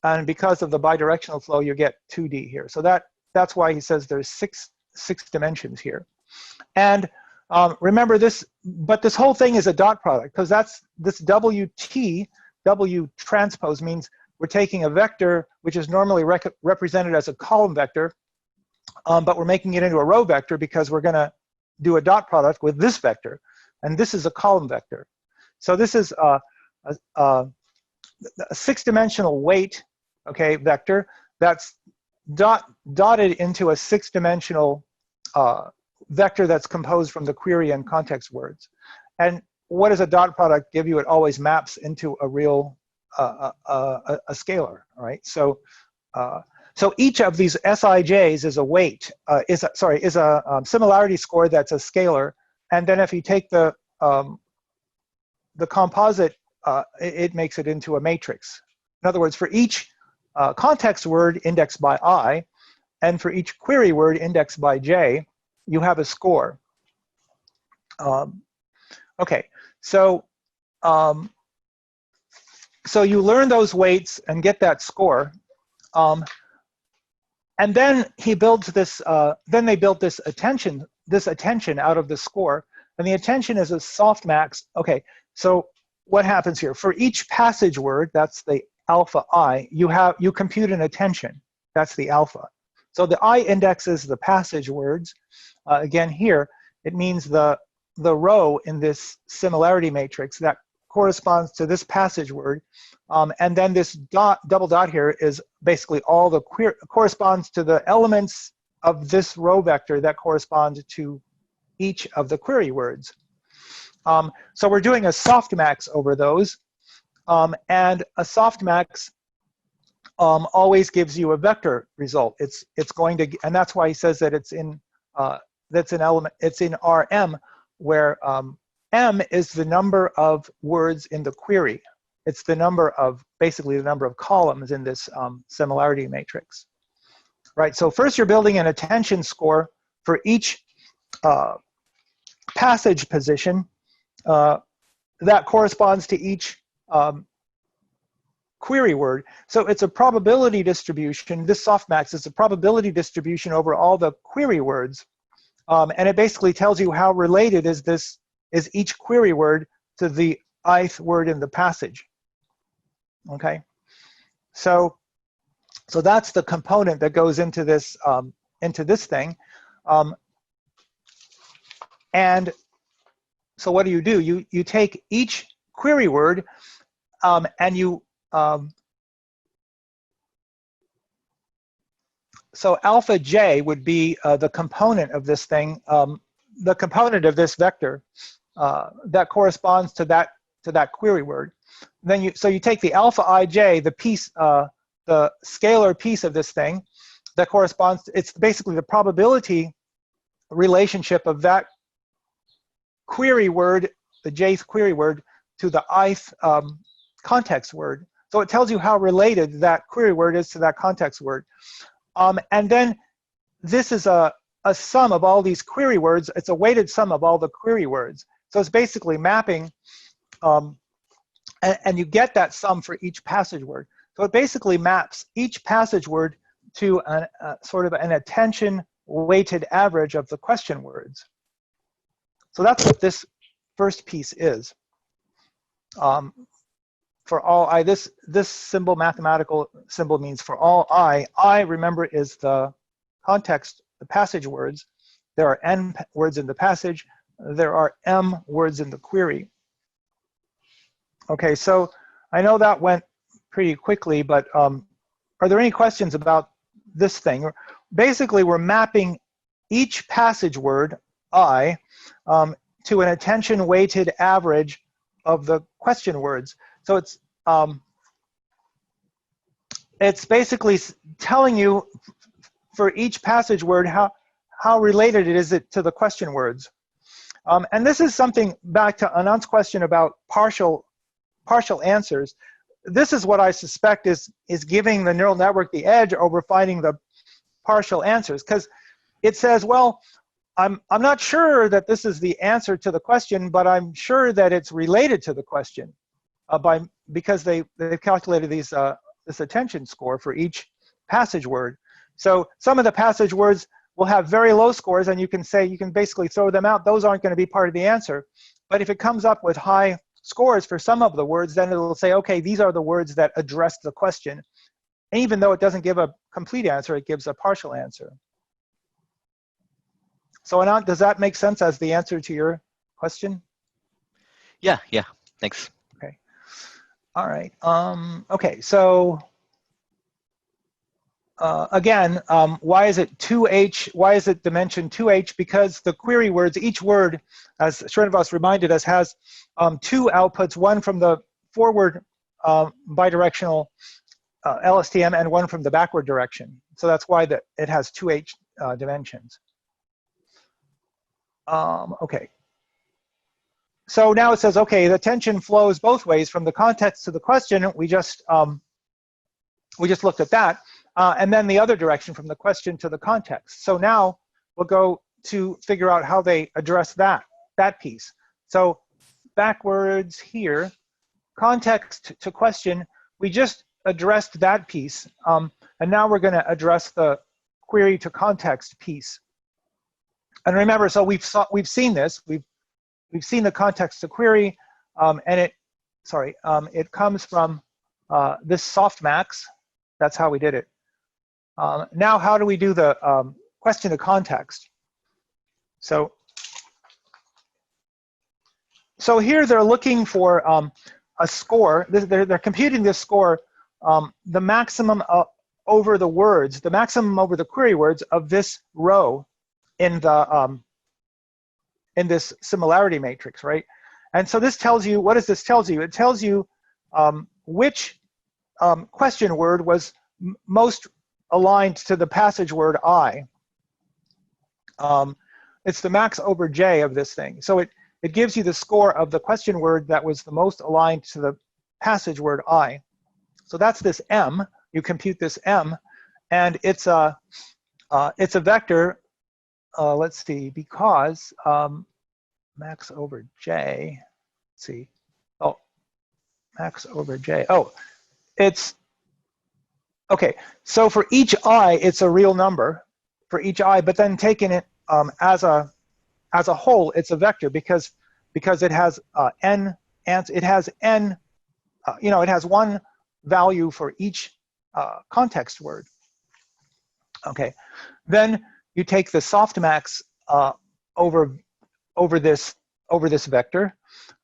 And because of the bidirectional flow, you get 2D here. So that's why he says there's six dimensions here. And remember this, but this whole thing is a dot product, because that's this WT, W transpose means we're taking a vector which is normally represented as a column vector, but we're making it into a row vector because we're going to do a dot product with this vector. And this is a column vector. So this is a 6-dimensional weight, okay, vector that's dotted into a 6-dimensional vector that's composed from the query and context words. And what does a dot product give you? It always maps into a real a scalar, right? So so each of these Sij's is a weight, is a similarity score that's a scalar. And then if you take the composite, it makes it into a matrix. In other words, for each context word indexed by I, and for each query word indexed by J, you have a score. Okay, so so you learn those weights and get that score. And then he builds this. Then they built this attention out of the score, and the attention is a softmax. Okay, so what happens here? For each passage word, that's the alpha I, you compute an attention. That's the alpha. So the I indexes the passage words. Again, here it means the row in this similarity matrix that corresponds to this passage word, and then this double dot here is basically all the corresponds to the elements of this row vector that correspond to each of the query words. So we're doing a softmax over those, and a softmax always gives you a vector result. It's going to, and that's why he says that it's in it's in Rm, where M is the number of words in the query. It's the number of, basically the number of columns in this similarity matrix. Right, so first you're building an attention score for each passage position that corresponds to each query word. So it's a probability distribution. This softmax is a probability distribution over all the query words. And it basically tells you how related is each query word to the ith word in the passage. Okay, so that's the component that goes into this thing, and so what do? You take each query word and you so alpha j would be the component of this thing, the component of this vector that corresponds to that query word. Then you take the alpha ij, the piece, the scalar piece of this thing that corresponds to, it's basically the probability relationship of that query word, the jth query word, to the ith context word. So it tells you how related that query word is to that context word. And then this is a sum of all these query words. It's a weighted sum of all the query words. So it's basically mapping, and you get that sum for each passage word. So it basically maps each passage word to sort of an attention weighted average of the question words. So that's what this first piece is. for all I. This symbol, mathematical symbol, means for all I. I, remember, is the context, the passage words. There are n words in the passage. There are m words in the query. Okay, so I know that went pretty quickly, but are there any questions about this thing? Basically, we're mapping each passage word, I, to an attention-weighted average of the question words. So it's basically telling you for each passage word how related it is to the question words. And this is something, back to Anant's question about partial answers. This is what I suspect is giving the neural network the edge over finding the partial answers, because it says, well, I'm not sure that this is the answer to the question, but I'm sure that it's related to the question because they've calculated this attention score for each passage word. So some of the passage words will have very low scores, and you can basically throw them out. Those aren't going to be part of the answer. But if it comes up with high scores for some of the words, then it'll say, okay, these are the words that address the question. And even though it doesn't give a complete answer, it gives a partial answer. So Anant, does that make sense as the answer to your question? Yeah, thanks. Okay. All right. Okay, so again, why is it 2H? Why is it dimension 2H? Because the query words, each word, as Srinivas reminded us, has two outputs, one from the forward bidirectional LSTM and one from the backward direction. So that's why it has 2H dimensions. Okay. So now it says, okay, the attention flows both ways from the context to the question. We just looked at that. And then the other direction from the question to the context. So now we'll go to figure out how they address that piece. So backwards here, context to question, we just addressed that piece. And now we're going to address the query to context piece. And remember, so we've seen this. We've seen the context to query, and it comes from this softmax. That's how we did it. Now, how do we do the question to context? So here they're looking for a score. They're computing this score, the maximum over the words, the maximum over the query words of this row in this similarity matrix, right? And so this tells you, what does this tell you? It tells you which question word was most aligned to the passage word I. It's the max over J of this thing. So it gives you the score of the question word that was the most aligned to the passage word I. So that's this M. You compute this M, and it's a vector. Let's see, because max over J. Let's see. Oh, max over J. Oh, it's okay. So for each I, it's a real number for each I, but then taking it as a whole, it's a vector because it has n, and it has n. It has one value for each context word. Okay, then you take the softmax over this vector,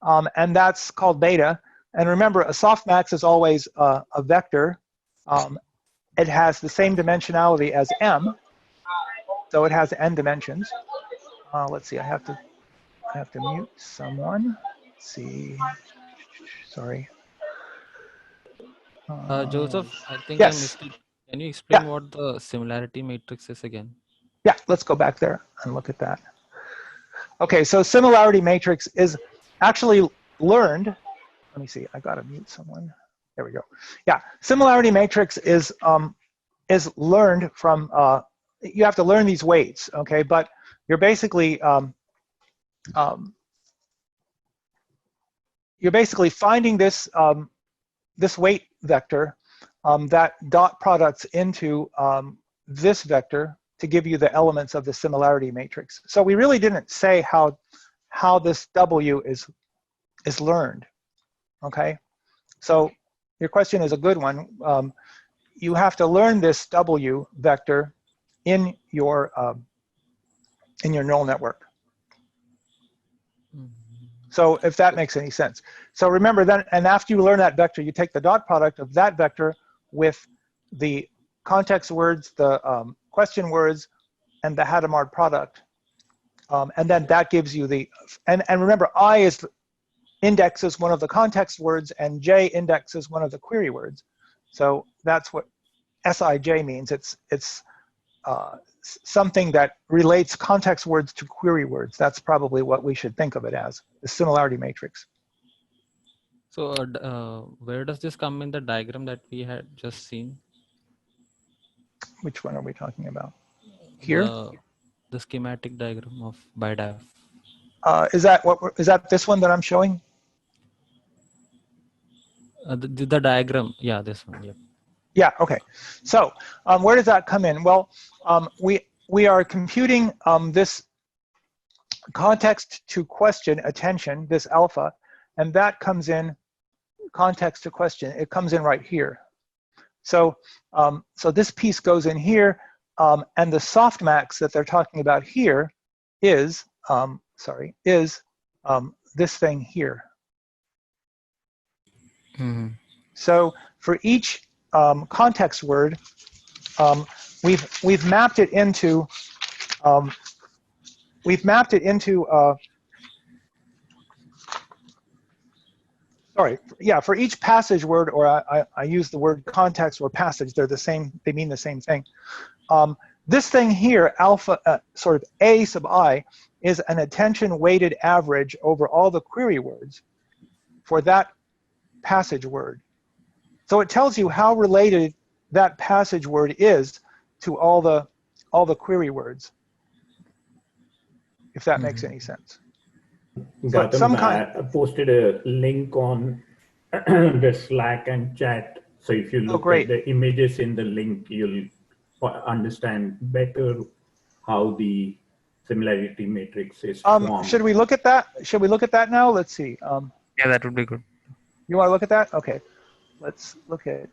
and that's called beta. And remember, a softmax is always a vector. It has the same dimensionality as M, so it has n dimensions. Let's see, I have to mute someone. Let's see, sorry. Joseph, I think yes. I missed it. Can you explain Yeah. what the similarity matrix is again? Yeah, let's go back there and look at that. Okay, so similarity matrix is actually learned. Let me see, I gotta mute someone. There we go. Yeah, similarity matrix is learned from, you have to learn these weights, okay? But you're basically finding this this weight vector that dot products into this vector to give you the elements of the similarity matrix. So we really didn't say how this W is learned, okay? So your question is a good one. You have to learn this W vector in your neural network. So if that makes any sense. So remember then, and after you learn that vector, you take the dot product of that vector with the context words, the question words, and the Hadamard product. And then that gives you the, and remember, I is indexes one of the context words and J indexes one of the query words. So that's what SIJ means. It's something that relates context words to query words. That's probably what we should think of it as, the similarity matrix. So where does this come in the diagram that we had just seen? Which one are we talking about? Here? The schematic diagram of BiDAF. Is that this one that I'm showing? The diagram, yeah, this one, yeah. Yeah, okay. So where does that come in? Well, we are computing this context to question attention, this alpha, and that comes in context to question. It comes in right here. So, so this piece goes in here, and the softmax that they're talking about here is, this thing here. Mm-hmm. So for each context word, we've mapped it into for each passage word, or I use the word context or passage, they're the same, they mean the same thing. This thing here, alpha, sort of A sub I, is an attention weighted average over all the query words for that passage word. So it tells you how related that passage word is to all the query words, if that makes any sense. Gautam, I posted a link on the Slack and chat. So if you look at the images in the link, you'll understand better how the similarity matrix is formed. Should we look at that? Should we look at that now? Let's see. Yeah, that would be good. You want to look at that? Okay. Let's look at,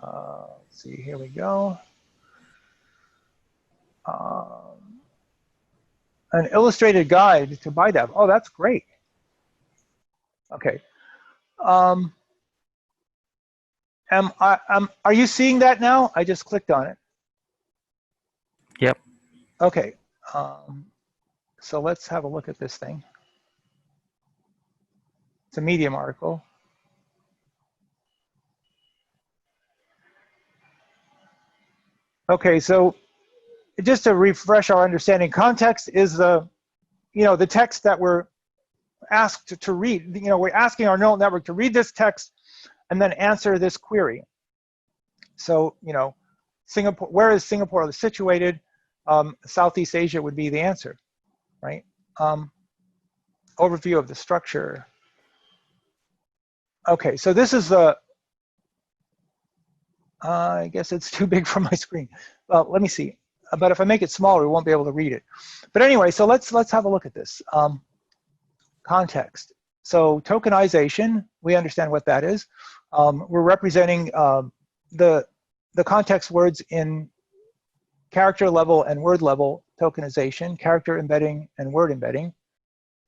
let's see, here we go. An illustrated guide to BiDAF. Oh, that's great. Okay. Are you seeing that now? I just clicked on it. Yep. Okay. So let's have a look at this thing. It's a Medium article. Okay, so just to refresh our understanding, context is the text that we're asked to read. We're asking our neural network to read this text and then answer this query. So, Singapore, where is Singapore situated? Southeast Asia would be the answer, right? Overview of the structure. Okay, so this is the, I guess it's too big for my screen. Well, let me see. But if I make it smaller, we won't be able to read it. But anyway, so let's have a look at this. Context. So tokenization, we understand what that is. We're representing the context words in character level and word level tokenization, character embedding and word embedding.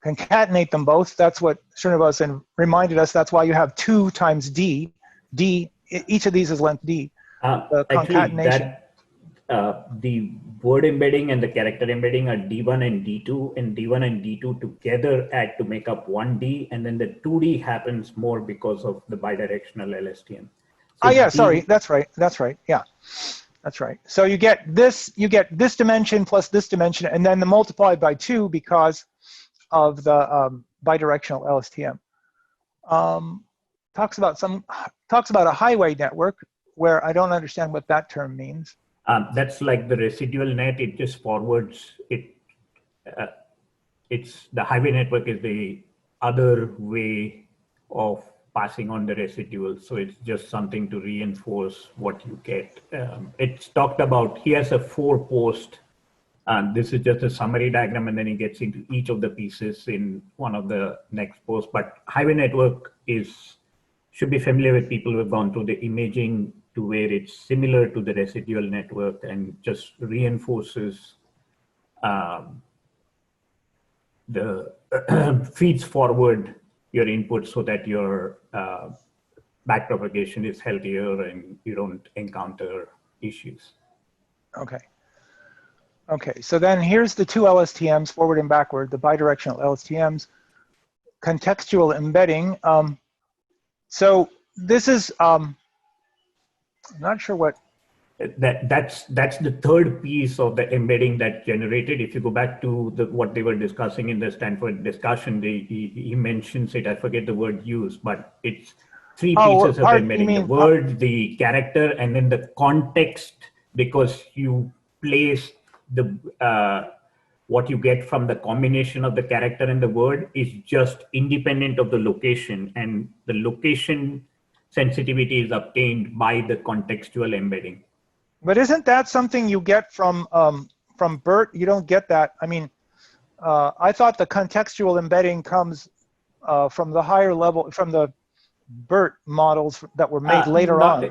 Concatenate them both. That's what Srinivasan reminded us. That's why you have 2 times D. D, each of these is length D. The concatenation. The word embedding and the character embedding are D1 and D2, and D1 and D2 together add to make up 1D, and then the 2D happens more because of the bidirectional LSTM. So yeah, sorry, that's right, yeah, that's right. So you get this dimension plus this dimension, and then the multiplied by 2 because of the bidirectional LSTM. Talks about a highway network, where I don't understand what that term means. That's like the residual net. It just forwards it. It's the highway network is the other way of passing on the residual. So it's just something to reinforce what you get. It's talked about. He has a 4-post. This is just a summary diagram, and then he gets into each of the pieces in one of the next posts. But highway network is should be familiar with people who have gone through the imaging to where it's similar to the residual network and just reinforces the feeds forward your input so that your backpropagation is healthier and you don't encounter issues. Okay. Okay, so then here's the two LSTMs, forward and backward, the bidirectional LSTMs, contextual embedding. So this is, I'm not sure what. That's the third piece of the embedding that generated. If you go back to what they were discussing in the Stanford discussion, he mentions it, I forget the word used, but it's three pieces of the embedding, the word, the character, and then the context, because you place the what you get from the combination of the character and the word is just independent of the location, and the location sensitivity is obtained by the contextual embedding. But isn't that something you get from BERT? You don't get that. I mean, I thought the contextual embedding comes from the higher level, from the BERT models that were made later on.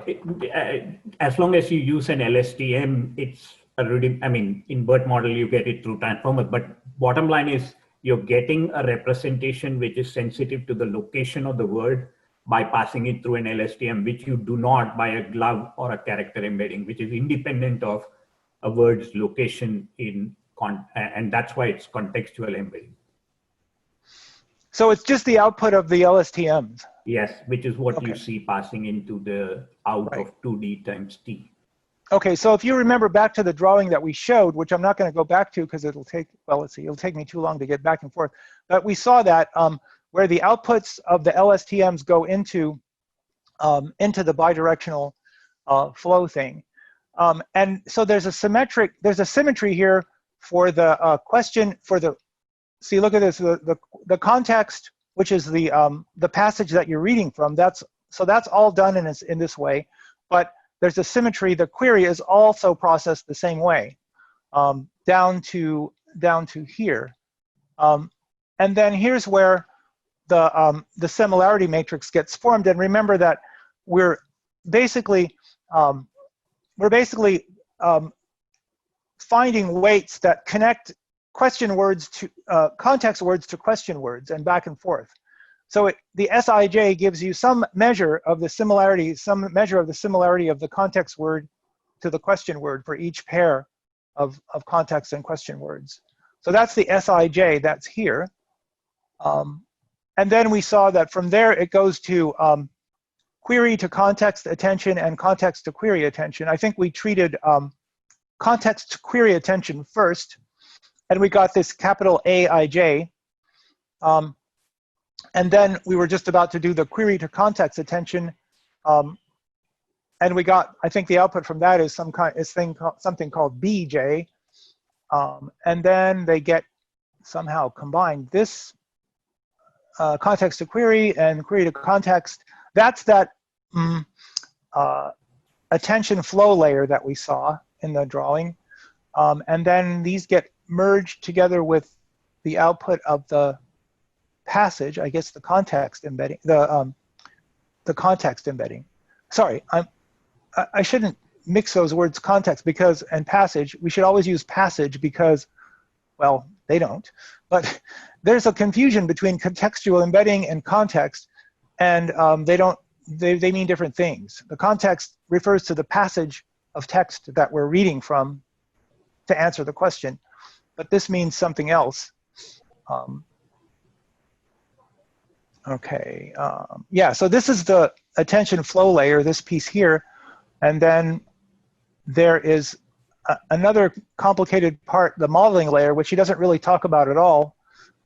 As long as you use an LSTM, it's already, I mean, in BERT model, you get it through transformer, but bottom line is you're getting a representation which is sensitive to the location of the word by passing it through an LSTM, which you do not by a glove or a character embedding, which is independent of a word's location in, and that's why it's contextual embedding. So it's just the output of the LSTMs? Yes, which is what you see passing into the out of 2D times T. Okay, so if you remember back to the drawing that we showed, which I'm not going to go back to because it'll take, well, let's see, it'll take me too long to get back and forth. But we saw that where the outputs of the LSTMs go into the bidirectional flow thing. And so there's a symmetry here for the question, for the, see, look at this, the context, which is the passage that you're reading from, that's all done in this way, but there's a symmetry. The query is also processed the same way, down to here. And then here's where the similarity matrix gets formed. And remember that we're basically finding weights that connect question words to context words to question words and back and forth. So the Sij gives you some measure of the similarity, some measure of the similarity of the context word to the question word for each pair of context and question words. So that's the Sij that's here. And then we saw that from there it goes to query to context attention and context to query attention. I think we treated context to query attention first, and we got this capital Aij. And then we were just about to do the query to context attention, and we got, I think the output from that is something called Bj, and then they get somehow combined this context to query and query to context. That's that attention flow layer that we saw in the drawing, and then these get merged together with the output of the passage, I guess the context embedding, the context embedding. Sorry, I shouldn't mix those words, context and passage. We should always use passage because, well, they don't. But there's a confusion between contextual embedding and context, and they mean different things. The context refers to the passage of text that we're reading from to answer the question, but this means something else. Okay, yeah, so this is the attention flow layer, this piece here, and then there is another complicated part, the modeling layer, which he doesn't really talk about at all,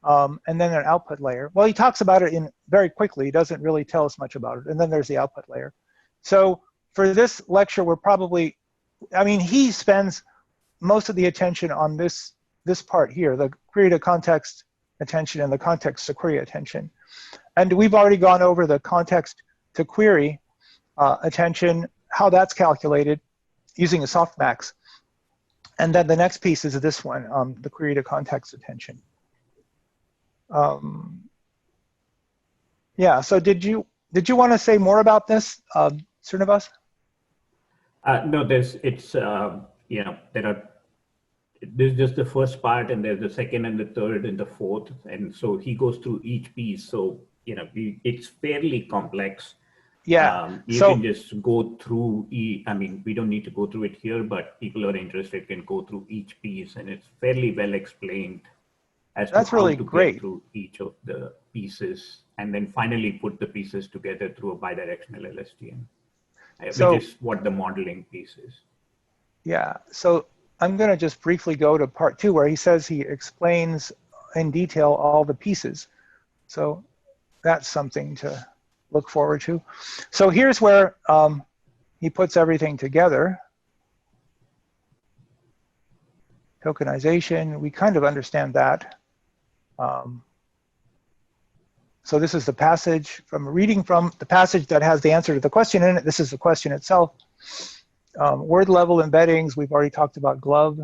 and then an output layer. Well, he talks about it very quickly, he doesn't really tell us much about it, and then there's the output layer. So for this lecture, we're probably, I mean, he spends most of the attention on this part here, the query to context attention and the context to query attention. And we've already gone over the context to query attention, how that's calculated using a softmax. And then the next piece is this one, the query to context attention. Yeah, so did you Did you want to say more about this, Srinivas? No, there's just the first part, and there's the second and the third and the fourth, and so he goes through each piece. So it's fairly complex. Yeah. You can just go through. I mean, we don't need to go through it here, but people who are interested can go through each piece, and it's fairly well explained as to how to get through each of the pieces, and then finally put the pieces together through a bidirectional LSTM, which is what the modeling piece is. Yeah. So I'm going to just briefly go to part 2, where he says he explains in detail all the pieces. So that's something to look forward to. So here's where he puts everything together. Tokenization, we kind of understand that. So this is the passage from reading from the passage that has the answer to the question in it. This is the question itself. Word level embeddings, we've already talked about glove.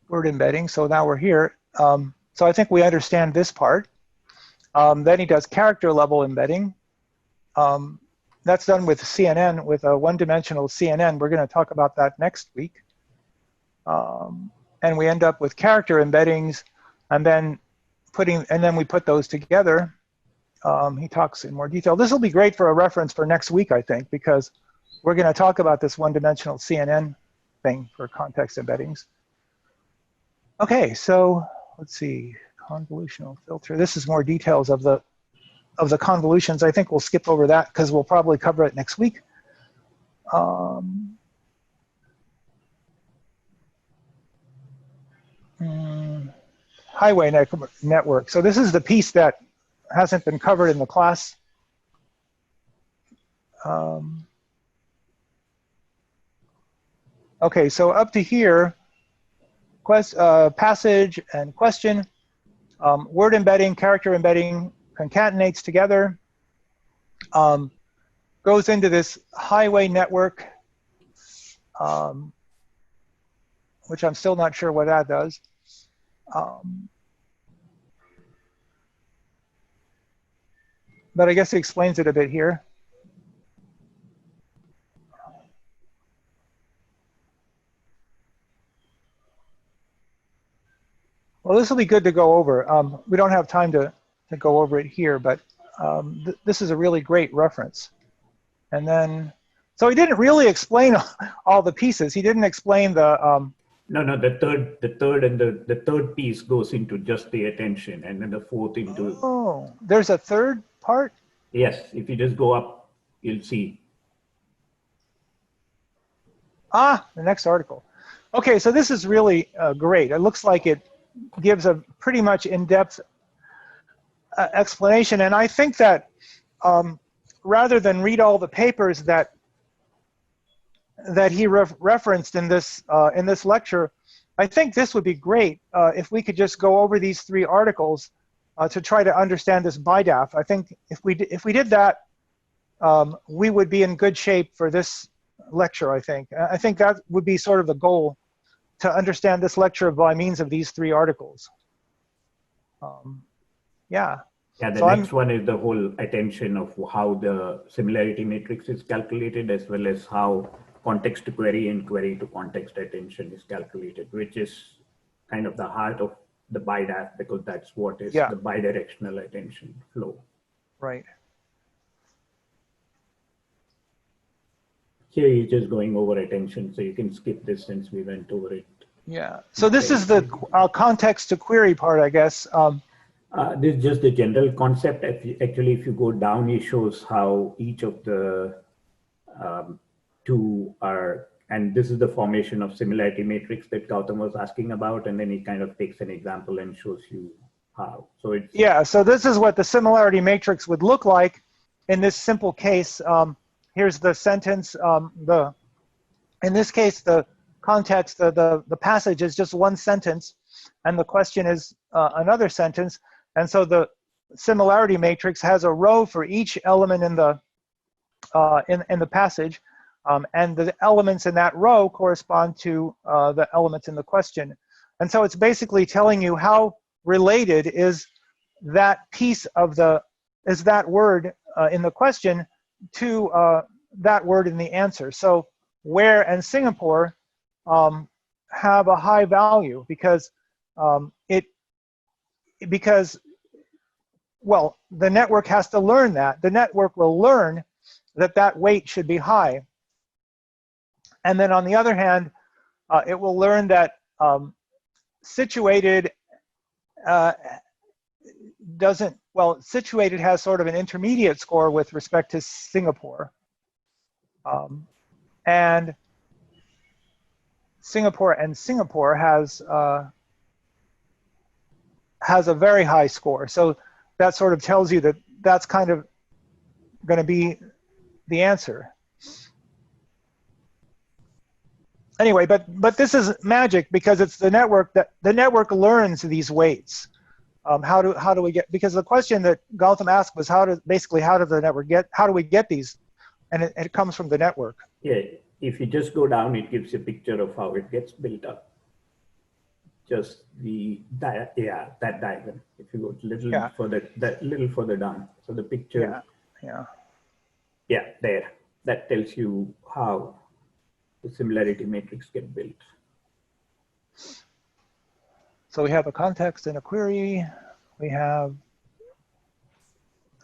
Word embedding, so now we're here. So I think we understand this part. Then he does character level embedding. That's done with CNN, with a one-dimensional CNN. We're going to talk about that next week. And we end up with character embeddings, and then we put those together. He talks in more detail. This will be great for a reference for next week, I think, because we're going to talk about this one-dimensional CNN thing for context embeddings. Okay, so let's see. Convolutional filter. This is more details of the convolutions. I think we'll skip over that because we'll probably cover it next week. Highway network. So this is the piece that hasn't been covered in the class. Okay, so up to here, passage and question. Word embedding, character embedding concatenates together, goes into this highway network, which I'm still not sure what that does. But I guess he explains it a bit here. Well, this will be good to go over. We don't have time to go over it here, but this is a really great reference. And then, so he didn't really explain all the pieces. He didn't explain the. No, the third piece goes into just the attention, and then the fourth into. Oh, there's a third part? Yes, if you just go up, you'll see. Ah, the next article. Okay, so this is really great. It looks like it gives a pretty much in-depth explanation, and I think that rather than read all the papers that he referenced in this lecture, I think this would be great if we could just go over these 3 articles to try to understand this BiDAF. I think if we did that, we would be in good shape for this lecture. I think that would be sort of the goal, to understand this lecture by means of these 3 articles. Yeah. Yeah, the next one is the whole attention of how the similarity matrix is calculated, as well as how context to query and query to context attention is calculated, which is kind of the heart of the BiDAF, because that's what is the bidirectional attention flow. Right. Here you're just going over attention, so you can skip this since we went over it. Yeah. So this is the context to query part, I guess. This is just the general concept. Actually, if you go down, it shows how each of the 2 are, and this is the formation of similarity matrix that Gautam was asking about, and then he kind of takes an example and shows you how. So it's so this is what the similarity matrix would look like in this simple case. Here's the sentence. In this case, the context, the passage is just one sentence, and the question is another sentence. And so the similarity matrix has a row for each element in the passage, and the elements in that row correspond to the elements in the question. And so it's basically telling you how related is that piece of the is that word in the question to that word in the answer. So where and Singapore have a high value because well, the network has to learn that. The network will learn that that weight should be high. And then on the other hand, it will learn that situated situated has sort of an intermediate score with respect to Singapore. And Singapore has a very high score. So that sort of tells you that that's kind of going to be the answer. Anyway, but this is magic because it's the network that the network learns these weights. How do we get, because the question that Gautam asked was how do we get these, and it comes from the network. Yeah, if you just go down, it gives a picture of how it gets built up. Just that diagram. If you go a little further down, so the picture. Yeah, there. That tells you how the similarity matrix get built. So we have a context and a query. We have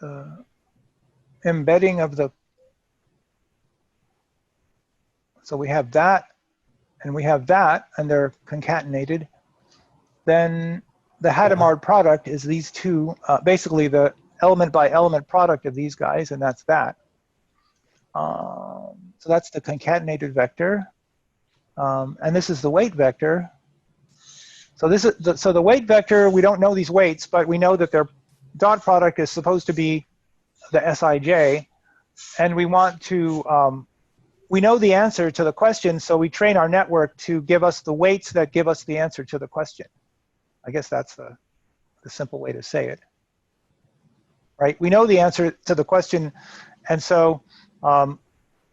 the embedding of the. So we have that, and we have that, and they're concatenated. Then the Hadamard product is these two, basically the element by element product of these guys, and that's that. So that's the concatenated vector, and this is the weight vector. So this is the weight vector. We don't know these weights, but we know that their dot product is supposed to be the Sij, and we want to. We know the answer to the question, so we train our network to give us the weights that give us the answer to the question. I guess that's the simple way to say it, right? We know the answer to the question, and so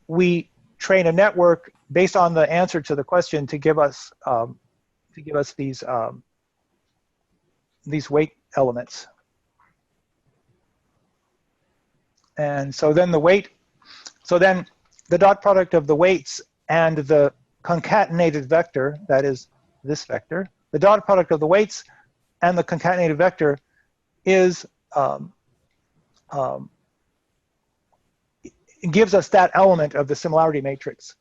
we train a network based on the answer to the question to give us these weight elements. And so then the dot product of the weights and the concatenated vector, that is this vector, the dot product of the weights and the concatenated vector is it gives us that element of the similarity matrix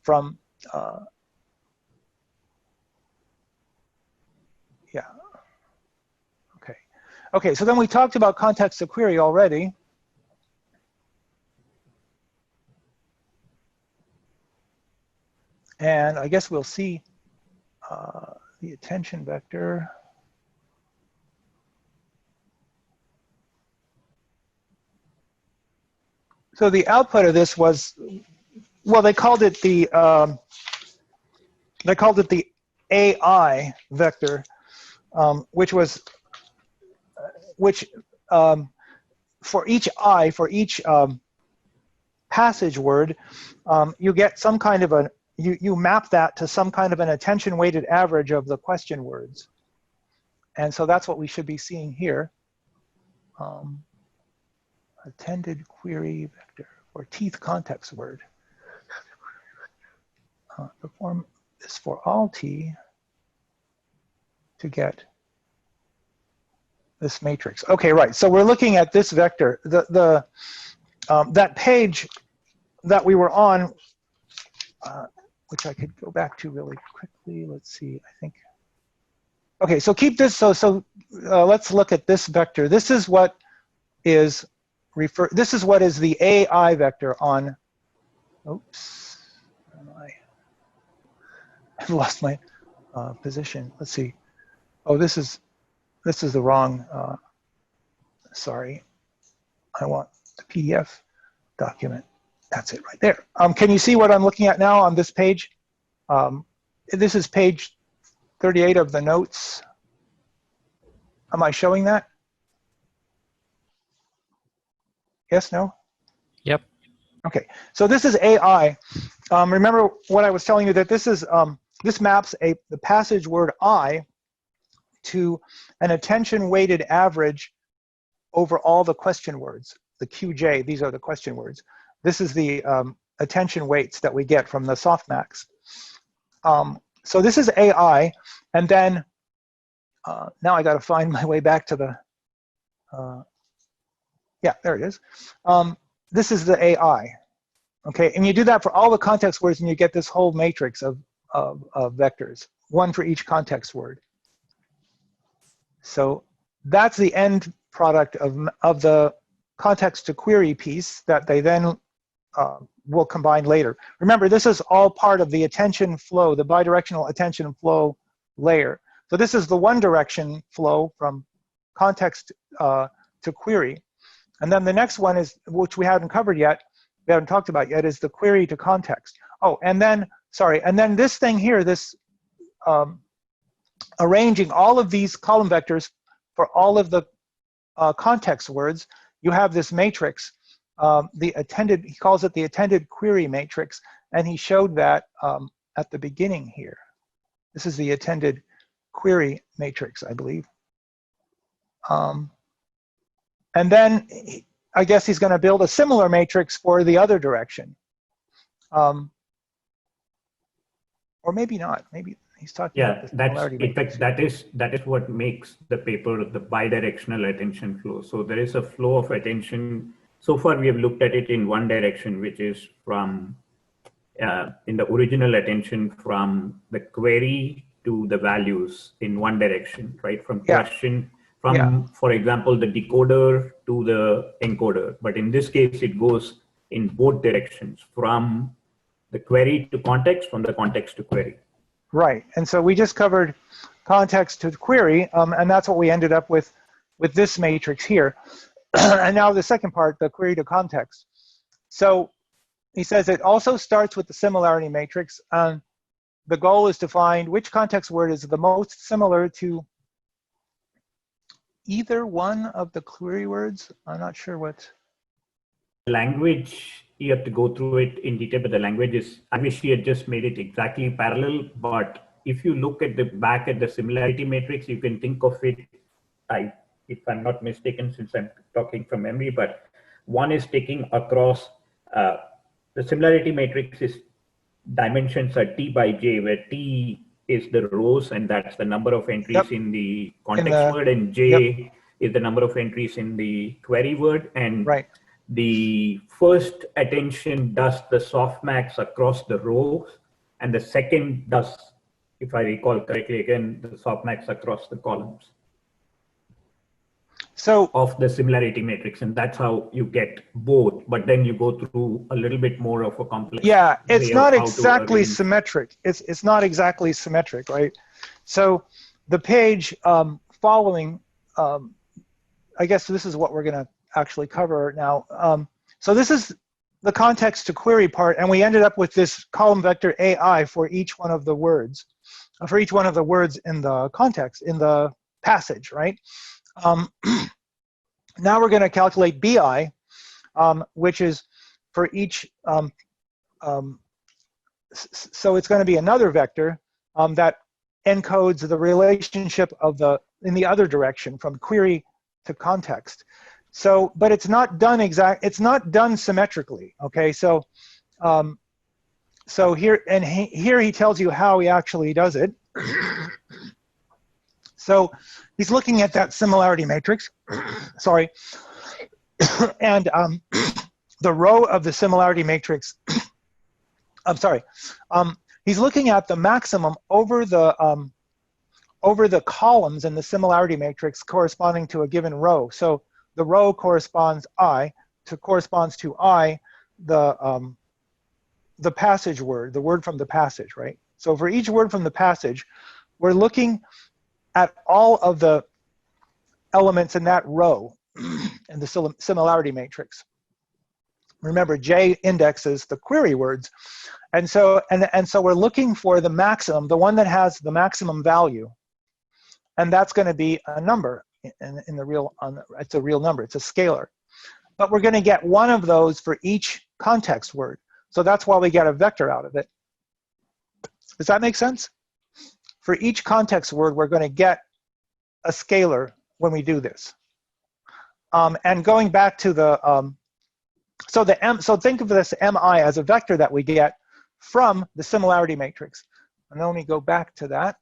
from okay, so then we talked about context of query already. And I guess we'll see the attention vector. So the output of this was, well, they called it the AI vector, which for each passage word, you get some kind of a you map that to some kind of an attention weighted average of the question words. And so that's what we should be seeing here. Attended query vector or teeth context word. Perform this for all t to get this matrix. Okay, right. So we're looking at this vector. That page that we were on, which I could go back to really quickly. Let's see. I think. Okay, so keep this. So let's look at this vector. This is what is This is what is the AI vector on. Oops, I've lost my position. Let's see. Oh, this is the wrong. Sorry, I want the PDF document. That's it right there. Can you see what I'm looking at now on this page? This is page 38 of the notes. Am I showing that? Yes, no? Yep. Okay, so this is AI. Remember what I was telling you, that this is this maps the passage word I to an attention weighted average over all the question words. The QJ, these are the question words. This is the attention weights that we get from the softmax. So this is AI, and then now I got to find my way back to the, yeah, there it is. This is the AI, okay? And you do that for all the context words, and you get this whole matrix of vectors, one for each context word. So that's the end product of the context to query piece that they then will combine later. Remember, this is all part of the attention flow, the bidirectional attention flow layer. So this is the one direction flow from context to query. And then the next one is, which we haven't covered yet, we haven't talked about yet, is the query to context. Oh, and then, sorry, and then this thing here, this arranging all of these column vectors for all of the context words, you have this matrix, the attended, he calls it the attended query matrix, and he showed that at the beginning here. This is the attended query matrix, I believe. And then I guess he's going to build a similar matrix for the other direction. Or maybe not, maybe he's talking about the similarity matrix. In fact, that is what makes the paper the bidirectional attention flow. So there is a flow of attention. So far we have looked at it in one direction, which is from in the original attention from the query to the values in one direction, right? From question, from, for example, the decoder to the encoder. But in this case, it goes in both directions, from the query to context, from the context to query. Right, and so we just covered context to query, and that's what we ended up with this matrix here. And now the second part, the query to context. So he says it also starts with the similarity matrix. The goal is to find which context word is the most similar to either one of the query words. I'm not sure what. Language, you have to go through it in detail, but the language is, I wish he had just made it exactly parallel, but if you look at the back at the similarity matrix, you can think of it, if I'm not mistaken, since I'm talking from memory, but one is taking across, the similarity matrix is dimensions are T by J, where T is the rows, and that's the number of entries in the context word, and J is the number of entries in the query word, and the first attention does the softmax across the rows, and the second does, if I recall correctly, again, the softmax across the columns. So of the similarity matrix, and that's how you get both, but then you go through a little bit more of a complex. Yeah, it's not exactly symmetric. It's not exactly symmetric, right? So the page following, I guess this is what we're going to actually cover now. So this is the context to query part, and we ended up with this column vector AI for each one of the words, for each one of the words in the context, in the passage, right? Now we're going to calculate BI, which is for each, so it's going to be another vector that encodes the relationship of in the other direction from query to context. So, but it's not done it's not done symmetrically, okay? So, so here, and here he tells you how he actually does it. So he's looking at that similarity matrix, sorry, and the row of the similarity matrix, I'm sorry, he's looking at the maximum over the columns in the similarity matrix corresponding to a given row. So the row corresponds corresponds to I, the passage word, the word from the passage, right? So for each word from the passage, we're looking at all of the elements in that row in the similarity matrix. Remember, J indexes the query words. And so we're looking for the maximum, the one that has the maximum value. And that's going to be a number in the real, it's a real number, it's a scalar. But we're going to get one of those for each context word. So that's why we get a vector out of it. Does that make sense? For each context word, we're going to get a scalar when we do this. And going back to the, so think of this MI as a vector that we get from the similarity matrix. And let me go back to that.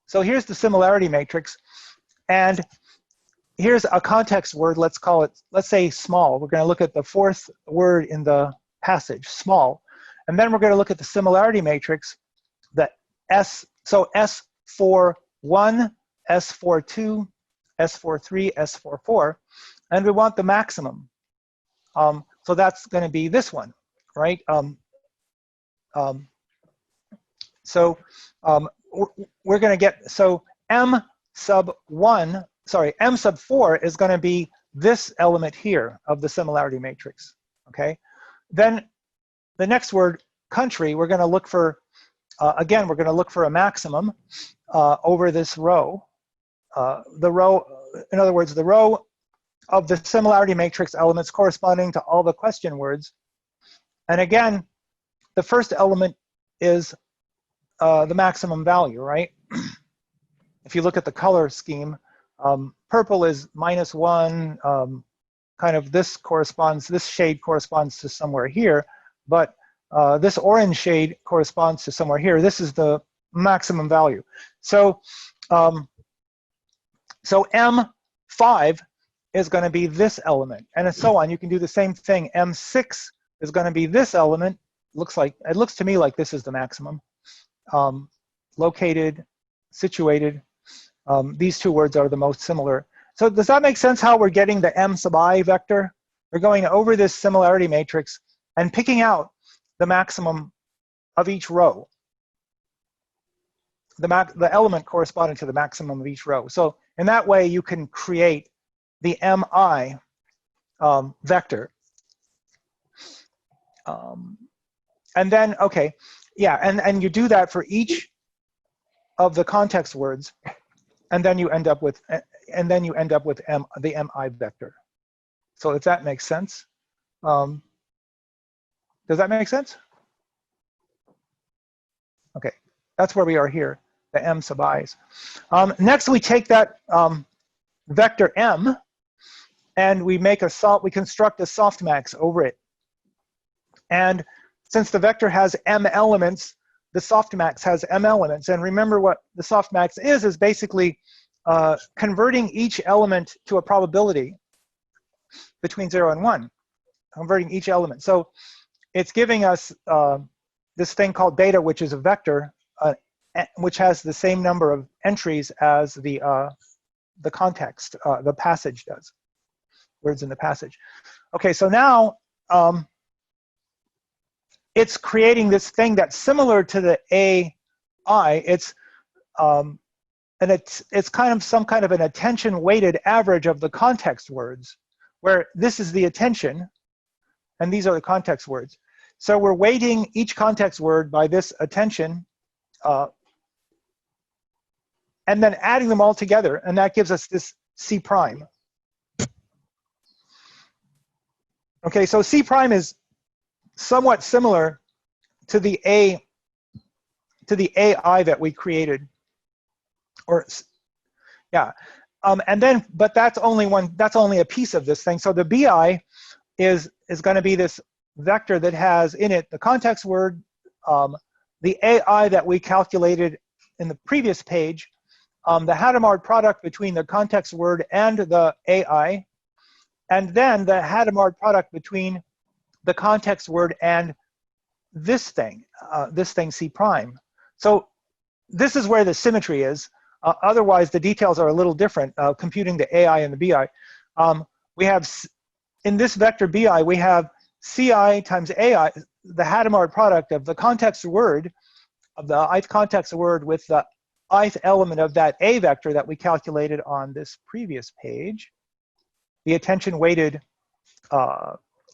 So here's the similarity matrix. And here's a context word, let's call it, let's say small. We're going to look at the fourth word in the passage, small. And then we're going to look at the similarity matrix, the S, so S41, S42, S43, S44, and we want the maximum. So that's going to be this one, right? We're going to get, so M sub 4 is going to be this element here of the similarity matrix, okay? Then the next word, country, we're going to look for, again, we're going to look for a maximum over this row. The row, in other words, the row of the similarity matrix elements corresponding to all the question words. And again, the first element is the maximum value, right? If you look at the color scheme, purple is -1, kind of this shade corresponds to somewhere here, but this orange shade corresponds to somewhere here. This is the maximum value. So, so M5 is going to be this element, and so on. You can do the same thing. M6 is going to be this element. It looks to me like this is the maximum. Located, situated. These two words are the most similar. So does that make sense how we're getting the M sub I vector? We're going over this similarity matrix and picking out the maximum of each row. The element corresponding to the maximum of each row. So in that way, you can create the MI vector. And then, okay, yeah, and you do that for each of the context words, and then you end up with, the MI vector. So if that makes sense, does that make sense? Okay, that's where we are here, the M sub i's. Next, we take that vector M, and we construct a softmax over it. And since the vector has M elements, the softmax has M elements. And remember what the softmax is basically converting each element to a probability between 0 and 1, converting each element. So it's giving us this thing called beta, which is a vector, which has the same number of entries as the context, the passage does, words in the passage. Okay, so now it's creating this thing that's similar to the AI. It's kind of some kind of an attention-weighted average of the context words, where this is the attention, and these are the context words. So we're weighting each context word by this attention, and then adding them all together, and that gives us this C prime. Okay, so C prime is somewhat similar to the AI that we created, or yeah, and then but that's only a piece of this thing. So the BI is going to be this vector that has in it the context word, the AI that we calculated in the previous page, the Hadamard product between the context word and the AI, and then the Hadamard product between the context word and this thing C prime. So this is where the symmetry is. Otherwise, the details are a little different, computing the AI and the BI. We have, in this vector BI, we have CI times AI, the Hadamard product of the context word, of the ith context word with the ith element of that A vector that we calculated on this previous page, the attention-weighted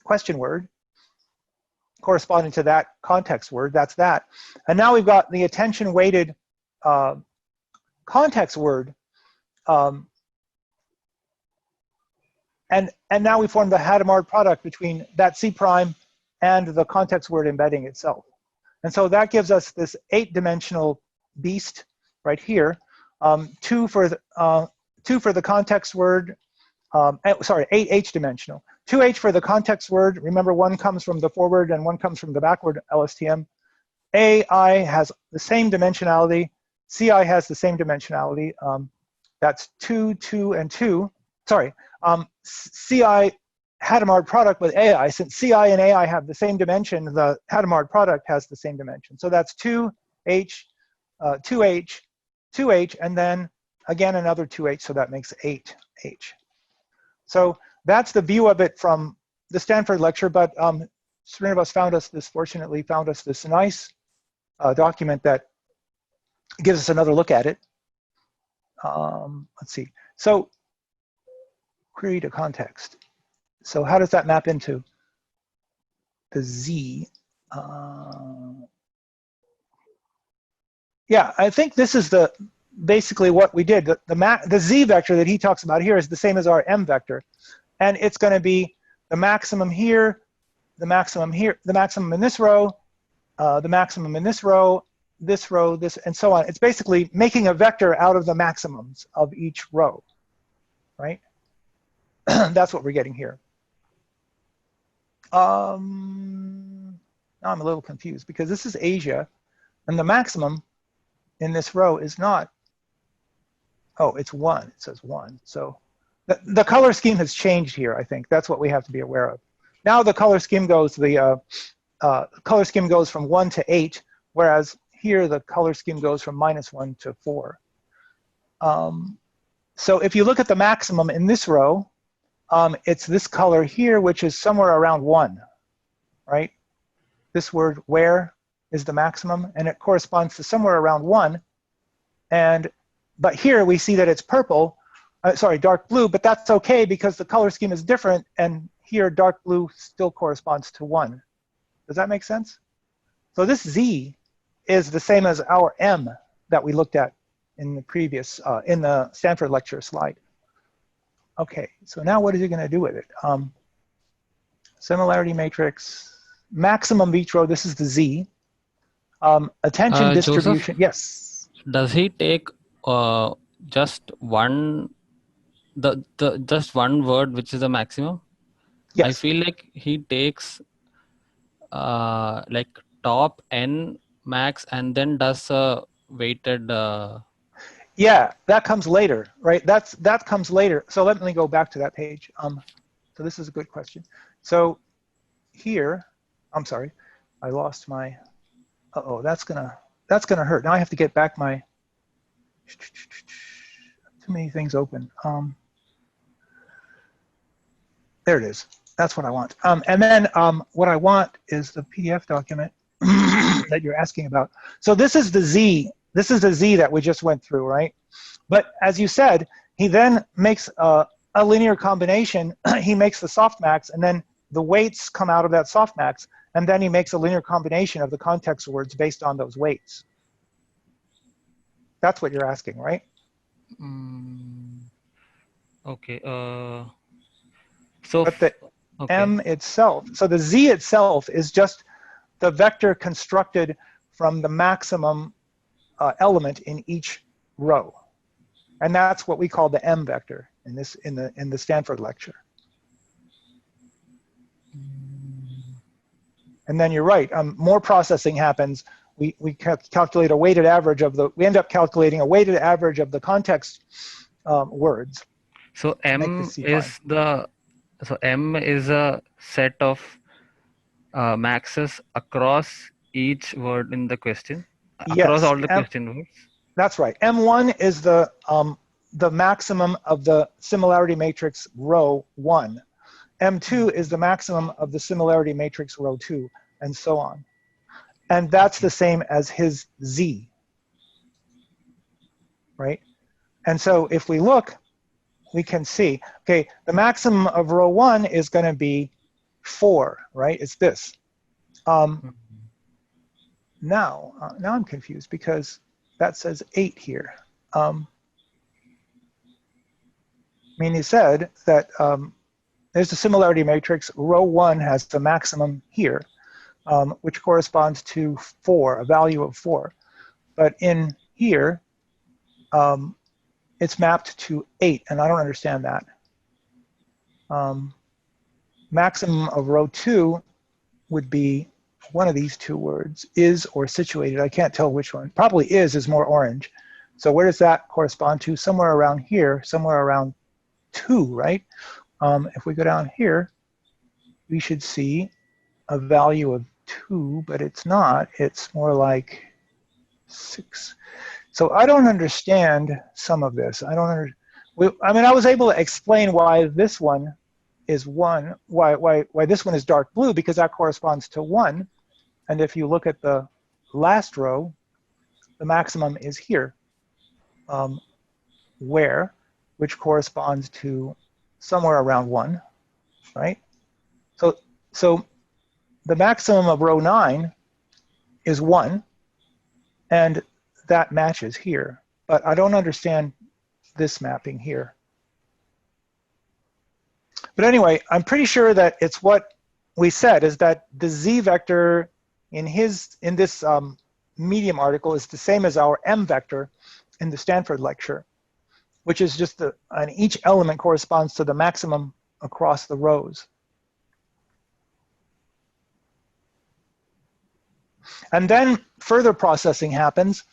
question word, corresponding to that context word, that's that. And now we've got the attention-weighted context word, and now we form the Hadamard product between that C prime and the context word embedding itself. And so that gives us this 8-dimensional beast right here, 2 for the context word, sorry, 8H dimensional. 2H for the context word. Remember, one comes from the forward and one comes from the backward LSTM. AI has the same dimensionality. CI has the same dimensionality. That's 2, 2, and 2. Sorry, CI Hadamard product with AI. Since CI and AI have the same dimension, the Hadamard product has the same dimension. So that's 2H, 2H, 2H, and then again another 2H, so that makes 8H. So that's the view of it from the Stanford lecture, but Srinivas fortunately found us this nice document that gives us another look at it. Let's see. So query to context. So how does that map into the Z? Yeah, I think this is basically what we did. The Z vector that he talks about here is the same as our M vector. And it's going to be the maximum here, the maximum here, the maximum in this row, the maximum in this row, this, and so on. It's basically making a vector out of the maximums of each row, right? That's what we're getting here. Now I'm a little confused because this is Asia, and the maximum in this row is not, oh, it's 1. It says 1. So the color scheme has changed here, I think. That's what we have to be aware of. Now the color scheme goes, color scheme goes from 1 to 8, whereas here the color scheme goes from -1 to 4. So if you look at the maximum in this row, it's this color here, which is somewhere around 1, right? This word where is the maximum, and it corresponds to somewhere around 1. But here we see that it's purple, sorry, dark blue, but that's okay because the color scheme is different, and here dark blue still corresponds to 1. Does that make sense? So this Z is the same as our M that we looked at in the previous, in the Stanford lecture slide. Okay, so now what is he going to do with it? Similarity matrix, maximum of each row, this is the Z. Attention distribution, Joseph, yes. Does he take just one, just one word, which is the maximum? Yes. I feel like he takes like top N max and then does a weighted. Yeah, that comes later, right? That comes later. So let me go back to that page. So this is a good question. So here, I'm sorry, I lost my. Uh-oh, that's gonna hurt. Now I have to get back my. Too many things open. There it is. That's what I want. And then what I want is the PDF document that you're asking about. So this is the Z. This is the Z that we just went through, right? But as you said, he then makes a linear combination. He makes the softmax, and then the weights come out of that softmax, and then he makes a linear combination of the context words based on those weights. That's what you're asking, right? Okay. So but the M itself, so the Z itself is just the vector constructed from the maximum element in each row, and that's what we call the M vector in the Stanford lecture. And then you're right. More processing happens. We calculate a weighted average of the. We end up calculating a weighted average of the context words. So M is the. So M is a set of maxes across each word in the question. Across all the question words. That's right. M1 is the maximum of the similarity matrix row 1. M2 is the maximum of the similarity matrix row 2, and so on. And that's the same as his Z, right? And so if we look, we can see, okay, the maximum of row 1 is going to be 4, right? It's this. Now I'm confused because that says 8 here. I mean, he said that there's a similarity matrix. Row 1 has the maximum here, which corresponds to 4, a value of 4. But in here, it's mapped to 8, and I don't understand that. maximum of row 2 would be one of these two words, is or situated. I can't tell which one. Probably is more orange. So where does that correspond to? Somewhere around here, somewhere around 2, right? If we go down here, we should see a value of 2, but it's not. It's more like 6. So I don't understand some of this. I mean, I was able to explain why this one is 1, why this one is dark blue, because that corresponds to 1. And if you look at the last row, the maximum is here, which corresponds to somewhere around 1, right? So the maximum of row 9 is 1, and that matches here. But I don't understand this mapping here. But anyway, I'm pretty sure that it's what we said, is that the z vector in this Medium article is the same as our m vector in the Stanford lecture, which is just and each element corresponds to the maximum across the rows. And then further processing happens.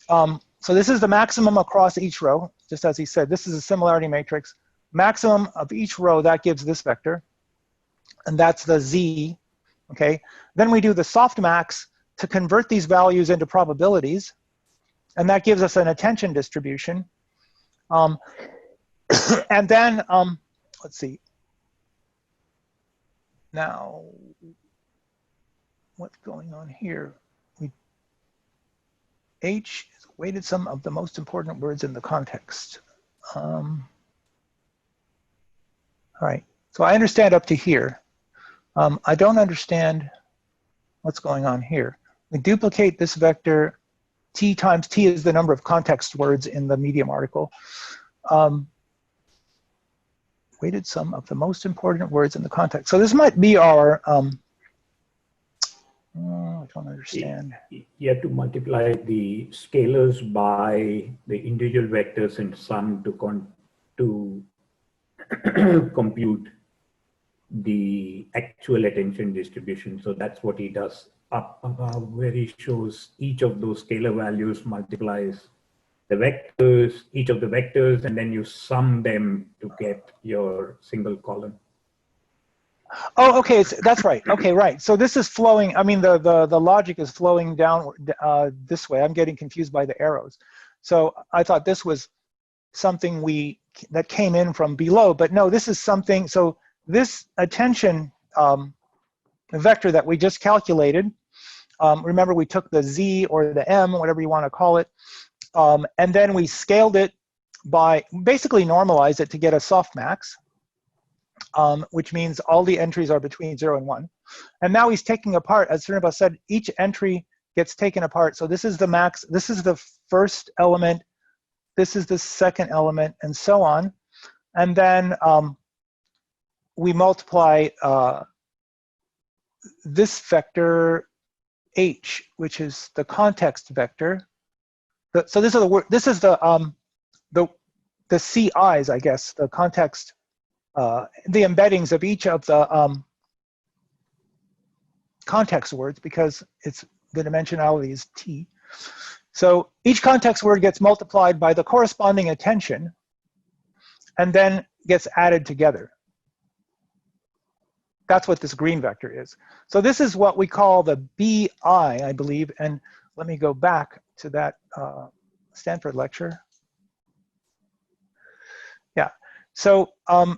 So this is the maximum across each row, just as he said. This is a similarity matrix. Maximum of each row, that gives this vector. And that's the z, okay? Then we do the softmax to convert these values into probabilities. And that gives us an attention distribution. And then, let's see. Now, what's going on here? H is a weighted sum of the most important words in the context. All right, so I understand up to here. I don't understand what's going on here. We duplicate this vector. T times T is the number of context words in the Medium article. Weighted sum of the most important words in the context. So this might be our, I don't understand. You have to multiply the scalars by the individual vectors and sum to compute the actual attention distribution. So that's what he does up above, where he shows each of those scalar values multiplies the vectors, each of the vectors, and then you sum them to get your single column. Oh, okay, that's right. Okay, right. So this is flowing. I mean, the logic is flowing down this way. I'm getting confused by the arrows. So I thought this was something that came in from below, but no, this is something. So this attention vector that we just calculated. Remember, we took the z or the m, whatever you want to call it, and then we scaled it by basically normalized it to get a softmax. Which means all the entries are between 0 and 1. And now he's taking apart, as Srinivas said, each entry gets taken apart. So this is the max, this is the first element, this is the second element, and so on. And then we multiply this vector h, which is the context vector. So this is the CIs, I guess, the context. The embeddings of each of the context words, because it's the dimensionality is t. So each context word gets multiplied by the corresponding attention and then gets added together. That's what this green vector is. So this is what we call the BI, I believe. And let me go back to that Stanford lecture. Yeah. So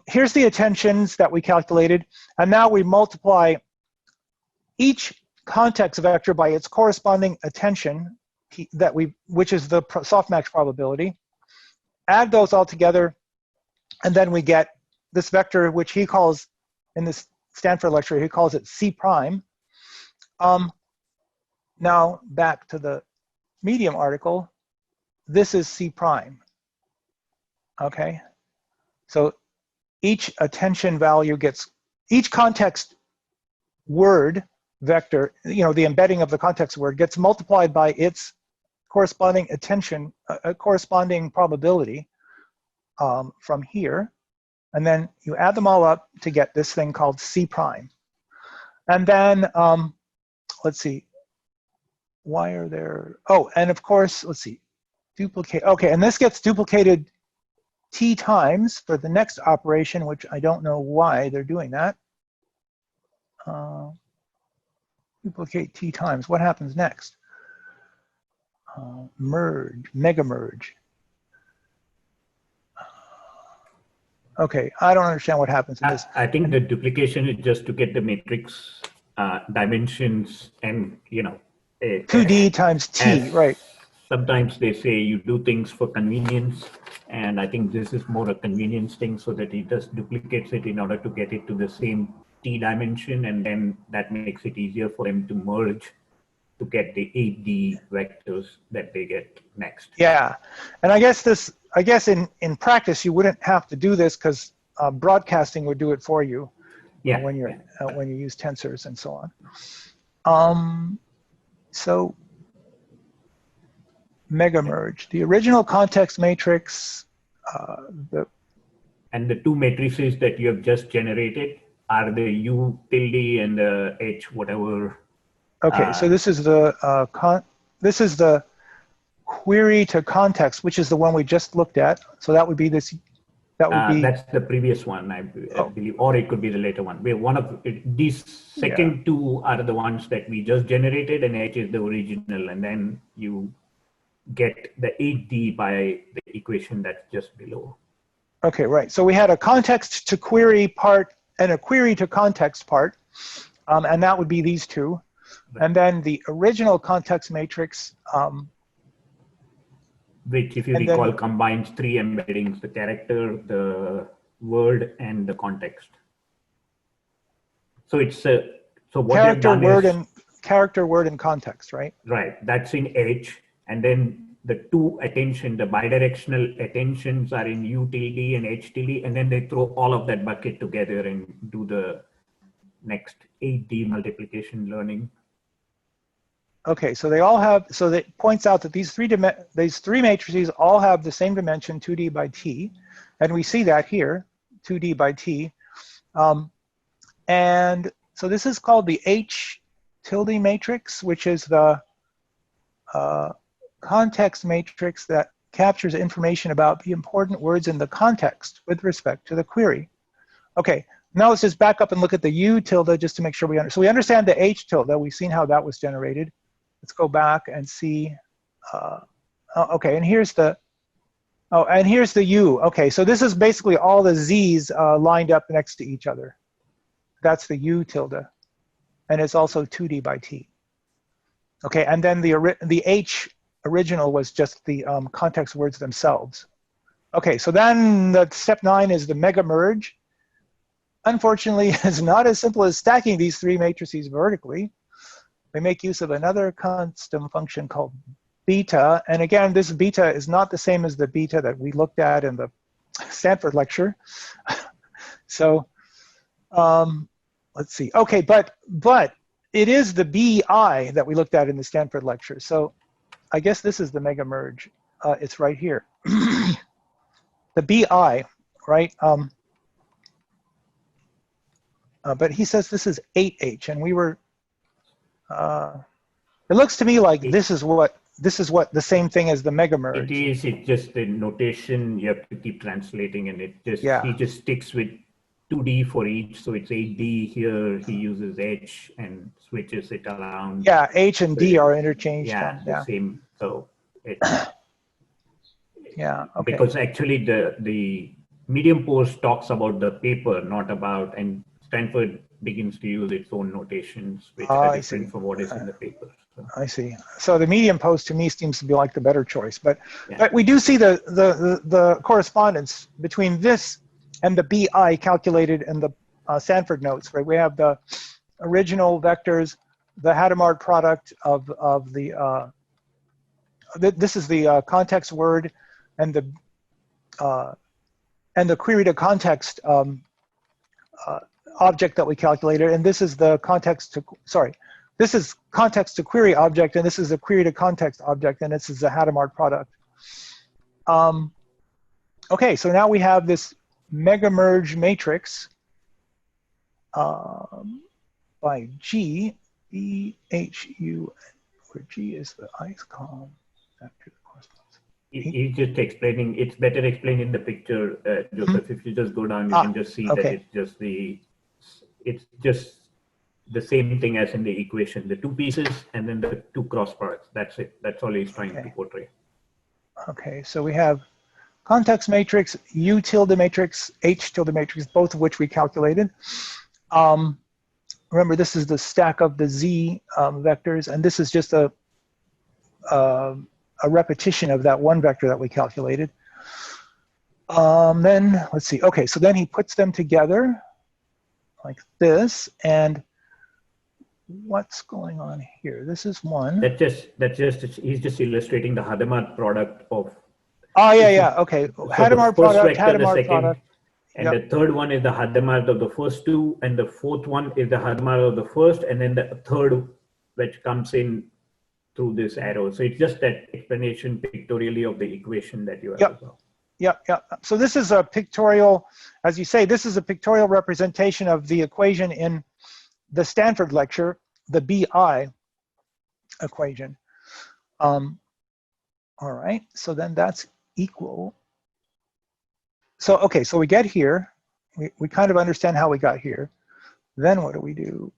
here's the attentions that we calculated, and now we multiply each context vector by its corresponding attention, which is the softmax probability. Add those all together, and then we get this vector, which he calls, in this Stanford lecture, he calls it C prime. Now back to the Medium article, this is C prime. Okay. So each attention value gets, each context word vector, the embedding of the context word gets multiplied by its corresponding attention, corresponding probability from here. And then you add them all up to get this thing called C prime. And then, let's see, why are there, oh, and of course, let's see, duplicate, okay, and this gets duplicated T times for the next operation, which I don't know why they're doing that. Duplicate T times, what happens next? Merge, mega merge. Okay, I don't understand what happens in this. I think the duplication is just to get the matrix dimensions and, 2D times T, right. Sometimes they say you do things for convenience, and I think this is more a convenience thing, so that it just duplicates it in order to get it to the same T dimension, and then that makes it easier for them to merge to get the 8D vectors that they get next. Yeah, and I guess in practice you wouldn't have to do this because broadcasting would do it for you. Yeah. When you use tensors and so on. So mega merge, the original context matrix, and the two matrices that you have just generated are the U tilde and the H whatever. Okay, so this is the query to context, which is the one we just looked at. So that would be this. That would be. That's the previous one, I believe, or it could be the later one. One of these second two are the ones that we just generated, and H is the original, and then you get the 8D by the equation that's just below. Okay, right. So we had a context to query part and a query to context part, and that would be these two. Right. And then the original context matrix, which, if you recall, combines three embeddings: the character, the word, and the context. So it's so what character, word, and context, right? Right. That's in H, and then the two attention, the bidirectional attentions are in U tilde and H tilde, and then they throw all of that bucket together and do the next 8D multiplication learning. Okay, so they all have, so that points out that these three matrices all have the same dimension, 2D by T, and we see that here, 2D by T. And so this is called the H tilde matrix, which is the context matrix that captures information about the important words in the context with respect to the query. Okay, now let's just back up and look at the U tilde just to make sure we understand. So we understand the H tilde, we've seen how that was generated. Let's go back and see. Okay, and here's the, and here's the U. Okay, so this is basically all the Z's lined up next to each other. That's the U tilde, and it's also 2D by T. Okay, and then the H original was just the context words themselves. Okay, so then the step 9 is the mega merge. Unfortunately, it's not as simple as stacking these three matrices vertically. We make use of another custom function called beta. And again, this beta is not the same as the beta that we looked at in the Stanford lecture. So let's see. Okay, but it is the BI that we looked at in the Stanford lecture. So I guess this is the mega merge. It's right here. The BI, right? But he says this is 8H, and we were. It looks to me like this is what the same thing as the mega merge. It is. It's just the notation you have to keep translating, and it just he just sticks with 2D for each. So it's 8D here. He uses H and switches it around. Yeah, H and D are interchanged. Yeah, the same. So it. Yeah. Okay. Because actually the Medium post talks about the paper, not about, and Stanford begins to use its own notations, which are different from what is in the paper. So. I see. So the Medium post to me seems to be like the better choice, but we do see the correspondence between this and the BI calculated in the Stanford notes, right? We have the original vectors, the Hadamard product of the this is the context word, and the query to context object that we calculated, and this is the context to, sorry, this is context to query object, and this is a query to context object, and this is the Hadamard product. Okay, so now we have this mega merge matrix by G, E, H, U, where G is the ith column. He's just explaining, it's better explained in the picture, Joseph. If you just go down, you can just see that it's just the same thing as in the equation, the two pieces and then the two cross products. That's it. That's all he's trying to portray. Okay, so we have context matrix, U tilde matrix, H tilde matrix, both of which we calculated. Remember, this is the stack of the Z vectors, and this is just a repetition of that one vector that we calculated. Then, let's see, okay, so then he puts them together like this, and what's going on here? This is one. That's just he's just illustrating the Hadamard product of. Oh yeah, okay. So Hadamard product, Hadamard product. And the third one is the Hadamard of the first two, and the fourth one is the Hadamard of the first, and then the third, which comes in through this arrow. So it's just that explanation pictorially of the equation that you have. Yep. So this is a pictorial, as you say, this is a pictorial representation of the equation in the Stanford lecture, the BI equation. All right, so then that's equal. So, okay, so we get here. We kind of understand how we got here. Then what do we do?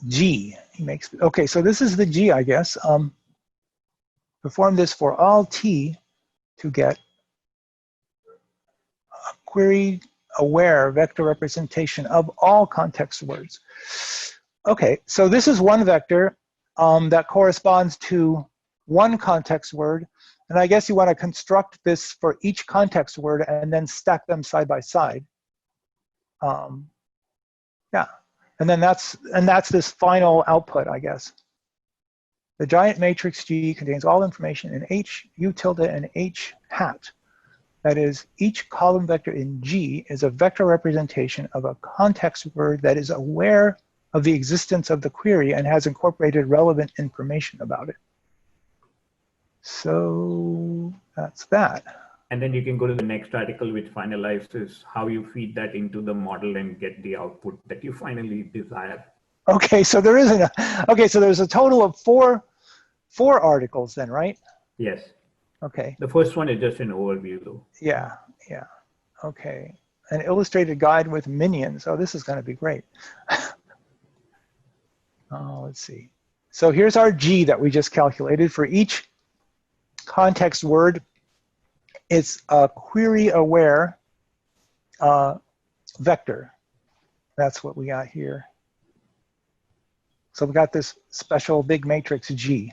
G, he makes, okay, so this is the G, I guess. Perform this for all T to get a query-aware vector representation of all context words. Okay, so this is one vector that corresponds to one context word. And I guess you want to construct this for each context word and then stack them side by side. Yeah, and then that's this final output, I guess. The giant matrix G contains all information in H, U tilde, and H hat. That is, each column vector in G is a vector representation of a context word that is aware of the existence of the query and has incorporated relevant information about it. So that's that. And then you can go to the next article, which finalizes how you feed that into the model and get the output that you finally desire. Okay, so there isn't a, okay, so there's a total of four articles then, right? Yes. Okay. The first one is just an overview though. Yeah. Okay. An illustrated guide with minions. Oh, this is going to be great. Oh, let's see. So here's our G that we just calculated for each context word. It's a query-aware vector. That's what we got here. So we got this special big matrix G.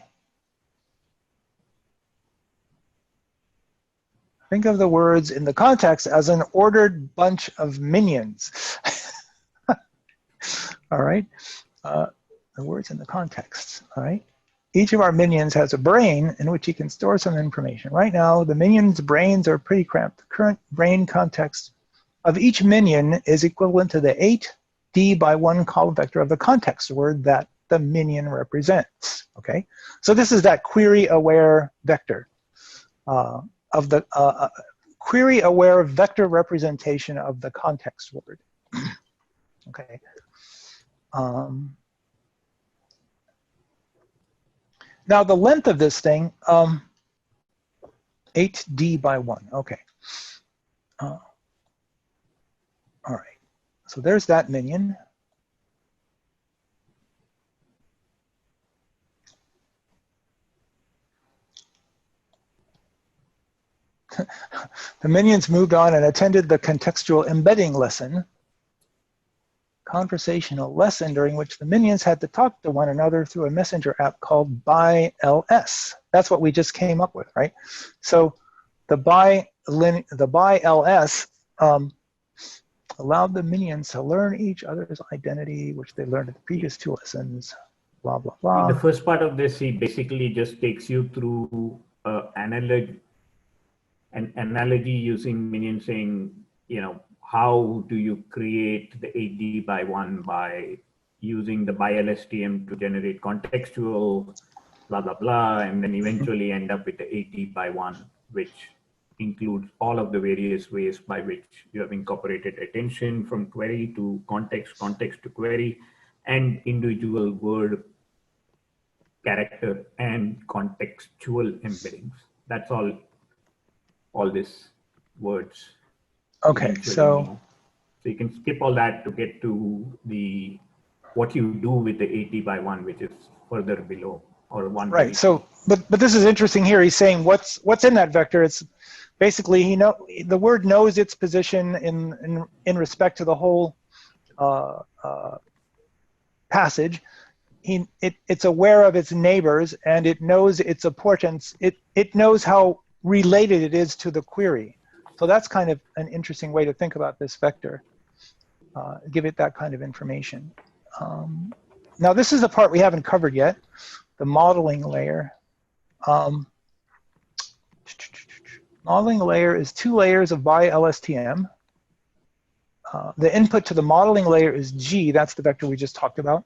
Think of the words in the context as an ordered bunch of minions. All right. The words in the context. All right. Each of our minions has a brain in which he can store some information. Right now, the minions' brains are pretty cramped. The current brain context of each minion is equivalent to the 8D by 1 column vector of the context word that the minion represents. Okay, so this is that query-aware vector of the query-aware vector representation of the context word. Okay. Now the length of this thing, 8D by 1. Okay. All right. So there's that minion. The minions moved on and attended the contextual embedding lesson, conversational lesson during which the minions had to talk to one another through a messenger app called ByLS. That's what we just came up with, right? So the ByLS allowed the minions to learn each other's identity, which they learned in the previous 2 lessons, blah, blah, blah. In the first part of this, he basically just takes you through an analogy using minion saying, you know, how do you create the 8D by 1 by using the ByLSTM to generate contextual, blah, blah, blah, and then eventually end up with the 8D by 1, which includes all of the various ways by which you have incorporated attention from query to context, context to query, and individual word, character, and contextual embeddings. That's all these words. Okay, so you can skip all that to get to the what you do with the 80 by 1, which is further below, or 1 by 80. Right. So, but this is interesting here. He's saying what's in that vector. It's basically the word knows its position in respect to the whole passage. It's aware of its neighbors, and it knows its importance. It knows how related it is to the query. So that's kind of an interesting way to think about this vector. Give it that kind of information. Now this is the part we haven't covered yet, the modeling layer. Modeling layer is 2 layers of by LSTM. The input to the modeling layer is G, that's the vector we just talked about.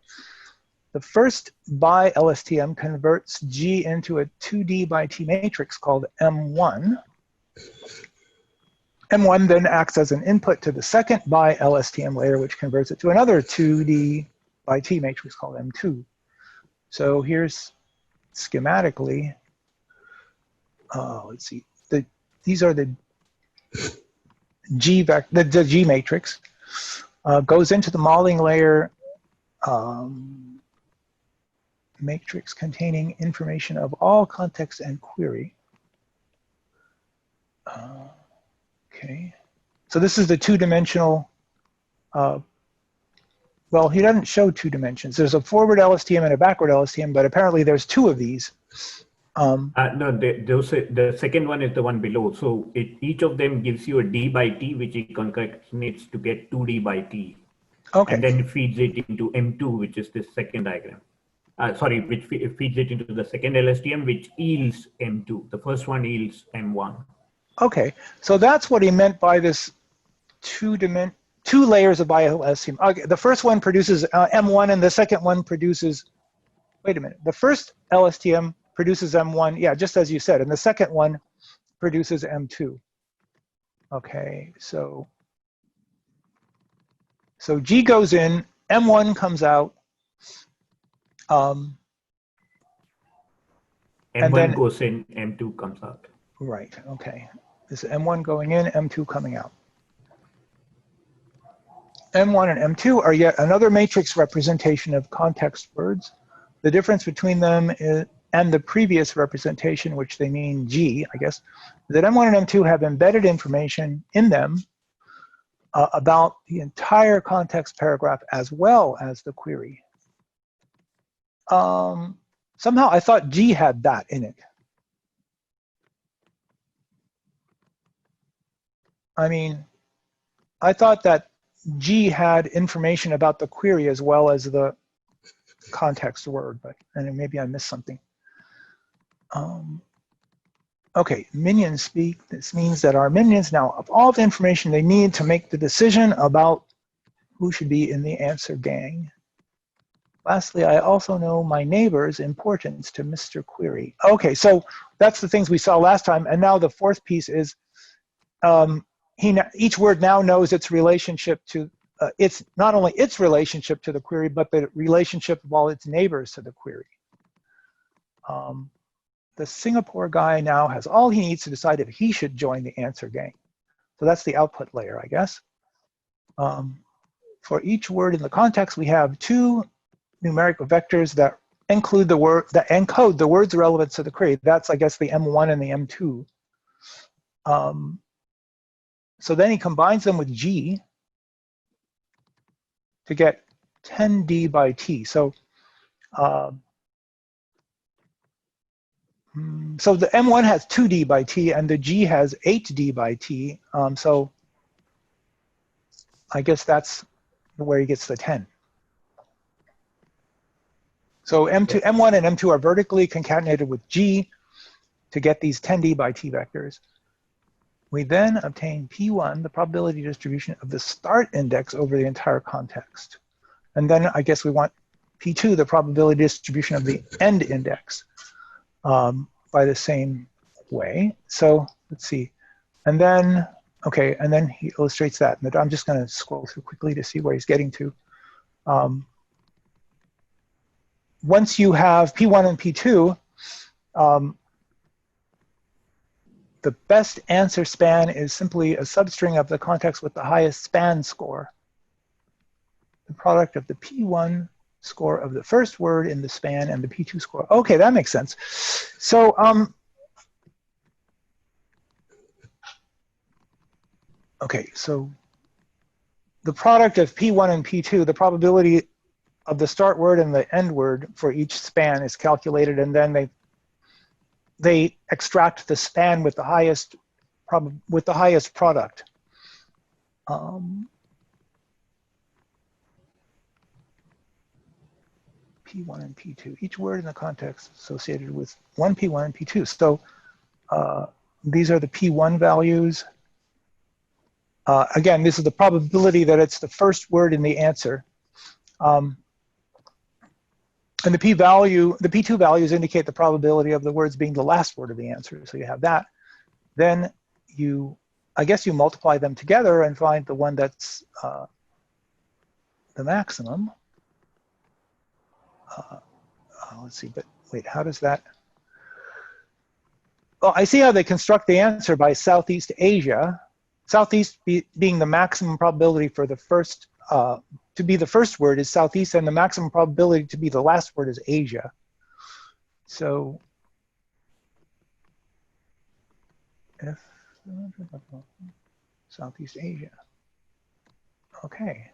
The first by LSTM converts G into a 2D by T matrix called M1. M1 then acts as an input to the second by LSTM layer, which converts it to another 2D by T matrix called M2. So here's schematically, let's see, these are the G the G matrix, goes into the modeling layer matrix containing information of all context and query. Okay, so this is the 2-dimensional, well, he doesn't show 2 dimensions. There's a forward LSTM and a backward LSTM, but apparently there's 2 of these. No, the second one is the one below. So each of them gives you a D by T, which it concatenates to get 2D by T. Okay. And then feeds it into M2, which is this second diagram. Sorry, which feeds it into the second LSTM, which yields M2. The first one yields M1. Okay, so that's what he meant by this 2 layers of LSTM. Okay, the first one produces M1, and the second one produces, wait a minute, the first LSTM produces M1, yeah, just as you said, and the second one produces M2. Okay, so G goes in, M1 comes out, M1 and then goes in, M2 comes out. Right, okay. This is M1 going in, M2 coming out. M1 and M2 are yet another matrix representation of context words. The difference between them and the previous representation, which they mean G, I guess, is that M1 and M2 have embedded information in them about the entire context paragraph as well as the query. Somehow I thought G had that in it. I mean, I thought that G had information about the query as well as the context word, but and maybe I missed something. Okay, minions speak. This means that our minions now have all the information they need to make the decision about who should be in the answer gang. Lastly, I also know my neighbor's importance to Mr. Query. Okay, so that's the things we saw last time, and now the fourth piece is each word now knows its relationship to, it's not only its relationship to the query, but the relationship of all its neighbors to the query. The Singapore guy now has all he needs to decide if he should join the answer gang. So that's the output layer, I guess. For each word in the context, we have 2 numerical vectors that include the word, that encode the word's relevance to the query. That's, I guess, the M1 and the M2. So then he combines them with G to get 10D by T. So, so the M1 has 2D by T and the G has 8D by T. So I guess that's where he gets the 10. So M1 and M2 are vertically concatenated with G to get these 10D by T vectors. We then obtain P1, the probability distribution of the start index over the entire context. And then I guess we want P2, the probability distribution of the end index by the same way. So let's see, And then, okay, and then he illustrates that. And I'm just going to scroll through quickly to see where he's getting to. Once you have P1 and P2, the best answer span is simply a substring of the context with the highest span score. The product of the P1 score of the first word in the span and the P2 score. Okay, that makes sense. So, okay, so the product of P1 and P2, the probability of the start word and the end word for each span is calculated, and then they extract the span with the highest product. P1 and P2, each word in the context associated with one P1 and P2. So these are the P1 values. Again, this is the probability that it's the first word in the answer. And the P2 values indicate the probability of the words being the last word of the answer. So you have that. Then I guess you multiply them together and find the one that's the maximum. Let's see, but wait, how does that? Oh, I see how they construct the answer by Southeast Asia. Southeast being the maximum probability for the first, to be the first word is Southeast, and the maximum probability to be the last word is Asia. So if Southeast Asia, okay.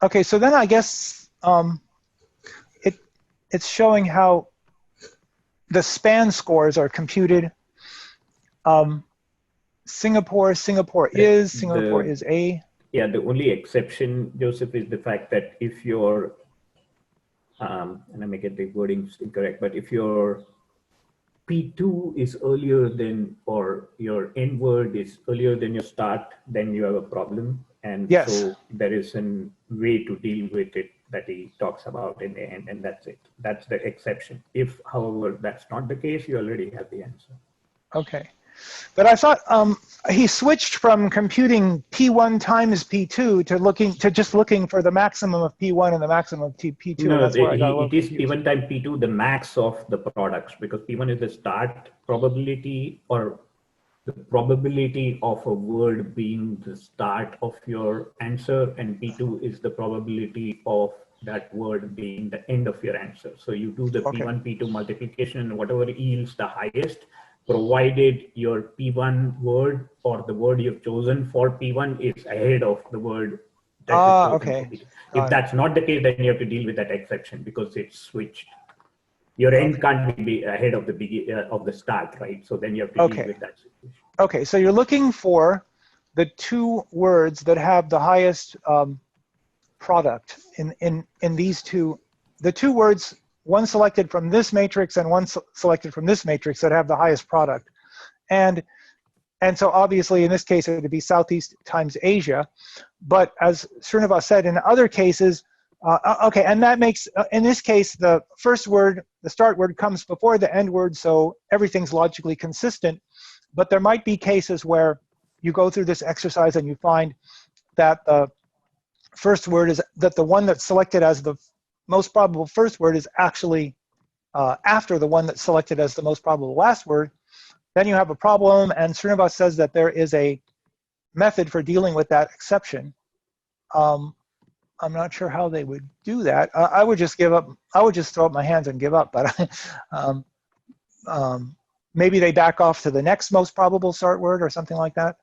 Okay, so then I guess it's showing how the span scores are computed. Singapore is A. Yeah, the only exception, Joseph, is the fact that if your, and I may get the wording incorrect, but if your P2 is earlier than, or your end word is earlier than your start, then you have a problem. And yes. So there is a way to deal with it that he talks about in the end, and that's it. That's the exception. If, however, that's not the case, you already have the answer. Okay. But I thought he switched from computing P1 times P2 to just looking for the maximum of P1 and the maximum of P2. No, that's where I got a little it is confused. P1 times P2, the max of the products, because P1 is the start probability, or the probability of a word being the start of your answer, and P2 is the probability of that word being the end of your answer. So you do the P1, P2 multiplication, and whatever yields the highest, provided your P1 word or the word you've chosen for P1 is ahead of the word that you've chosen for P2. If that's not the case, then you have to deal with that exception because it's switched. Your end can't be ahead of the start, right? So then you have to deal with that situation. Okay, so you're looking for the two words that have the highest product in these two, the two words, one selected from this matrix and one selected from this matrix that have the highest product. And so obviously in this case it would be Southeast times Asia. But as Srinivas said, in other cases, okay, and that makes, in this case, the first word, the start word comes before the end word, so everything's logically consistent. But there might be cases where you go through this exercise and you find that the first word is, that the one that's selected as the most probable first word is actually after the one that's selected as the most probable last word. Then you have a problem, and Srinivas says that there is a method for dealing with that exception. I'm not sure how they would do that. I would just give up. I would just throw up my hands and give up. But maybe they back off to the next most probable start word or something like that.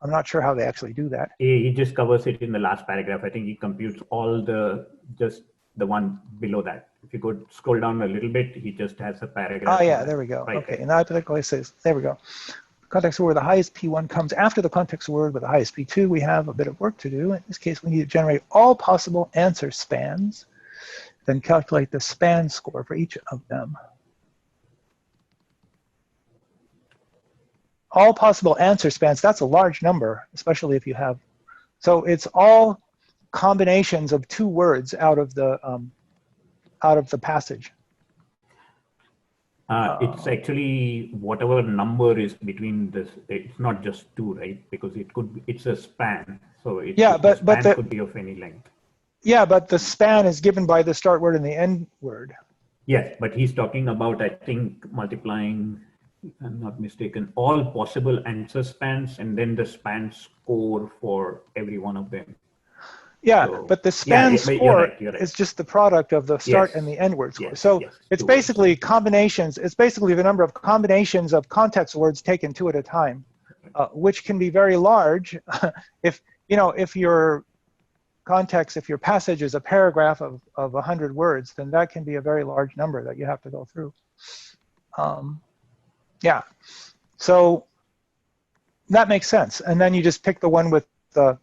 I'm not sure how they actually do that. He just covers it in the last paragraph. I think he computes all just the one below that. If you could scroll down a little bit, he just has a paragraph. Oh yeah, there we go. Right, okay, and that particularly says, there we go. Context word, the highest P1 comes after the context word with the highest P2. We have a bit of work to do. In this case, we need to generate all possible answer spans, then calculate the span score for each of them. All possible answer spans, that's a large number, especially if you have, so it's all combinations of two words out of the passage. It's actually whatever number is between this. It's not just 2, right? Because it could be, it's a span. So it could be of any length. Yeah, but the span is given by the start word and the end word. Yes, but he's talking about, I think, multiplying, if I'm not mistaken, all possible answer spans and then the span score for every one of them. Yeah, so, but the span score is just the product of the start and the end word score. So it's basically combinations. It's basically the number of combinations of context words taken 2 at a time, which can be very large. If your context, if your passage is a paragraph of 100 words, then that can be a very large number that you have to go through. Yeah, so that makes sense. And then you just pick the one with the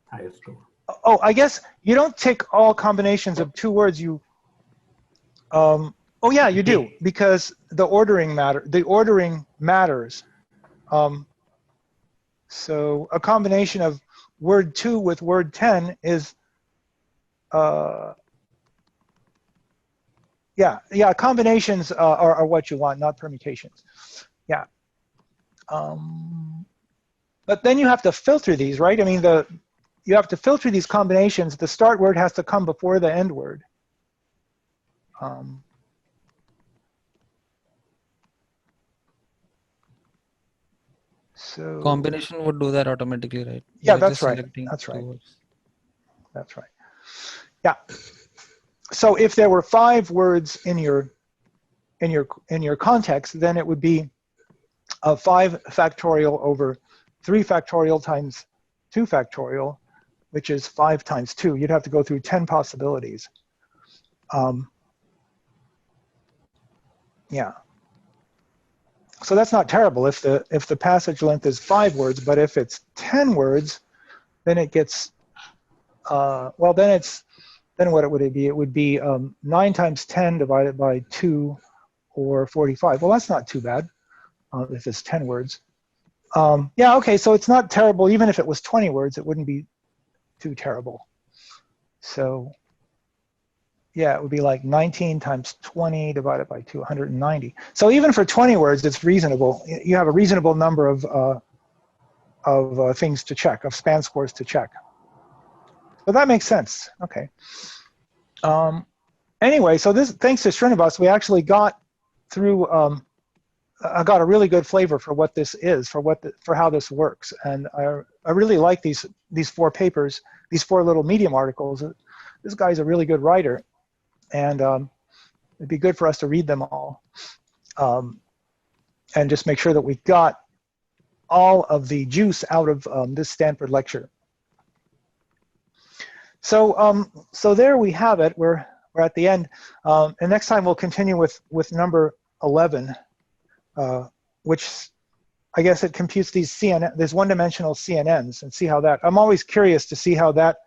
highest score. Oh, I guess you don't take all combinations of 2 words. Oh yeah, you do, because the ordering matters. So a combination of word 2 with word 10 is, yeah, combinations are what you want, not permutations. Yeah. But then you have to filter these, right? I mean, you have to filter these combinations. The start word has to come before the end word. So combination would do that automatically, right? Yeah, that's right. That's right. That's right. Yeah. So if there were 5 words in your context, then it would be 5 factorial over 3 factorial times 2 factorial, which is 5 times 2. You'd have to go through 10 possibilities. Yeah. So that's not terrible if the passage length is 5 words, but if it's 10 words, then it gets well, then what would it be? It would be 9 times 10 divided by 2, or 45. Well, that's not too bad if it's 10 words. Yeah, okay, so it's not terrible. Even if it was 20 words, it wouldn't be too terrible. So yeah, it would be like 19 times 20 divided by 2, 190. So even for 20 words, it's reasonable. You have a reasonable number of things to check, of span scores to check. So that makes sense. Okay. Anyway, so thanks to Srinivas, we actually got through. I got a really good flavor for what this is, for how this works, and I really like these 4 papers, these 4 little Medium articles. This guy's a really good writer, and it'd be good for us to read them all, and just make sure that we got all of the juice out of this Stanford lecture. So so there we have it. We're at the end, and next time we'll continue with number 11. Which I guess it computes these there's one-dimensional CNNs, and see how that, I'm always curious to see how that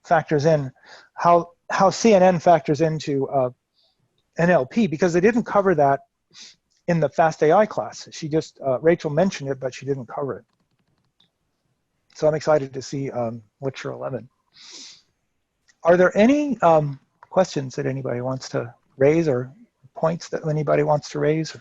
factors in, how CNN factors into NLP, because they didn't cover that in the FastAI class. She just, Rachel mentioned it, but she didn't cover it. So I'm excited to see lecture 11. Are there any questions that anybody wants to raise, or points that anybody wants to raise?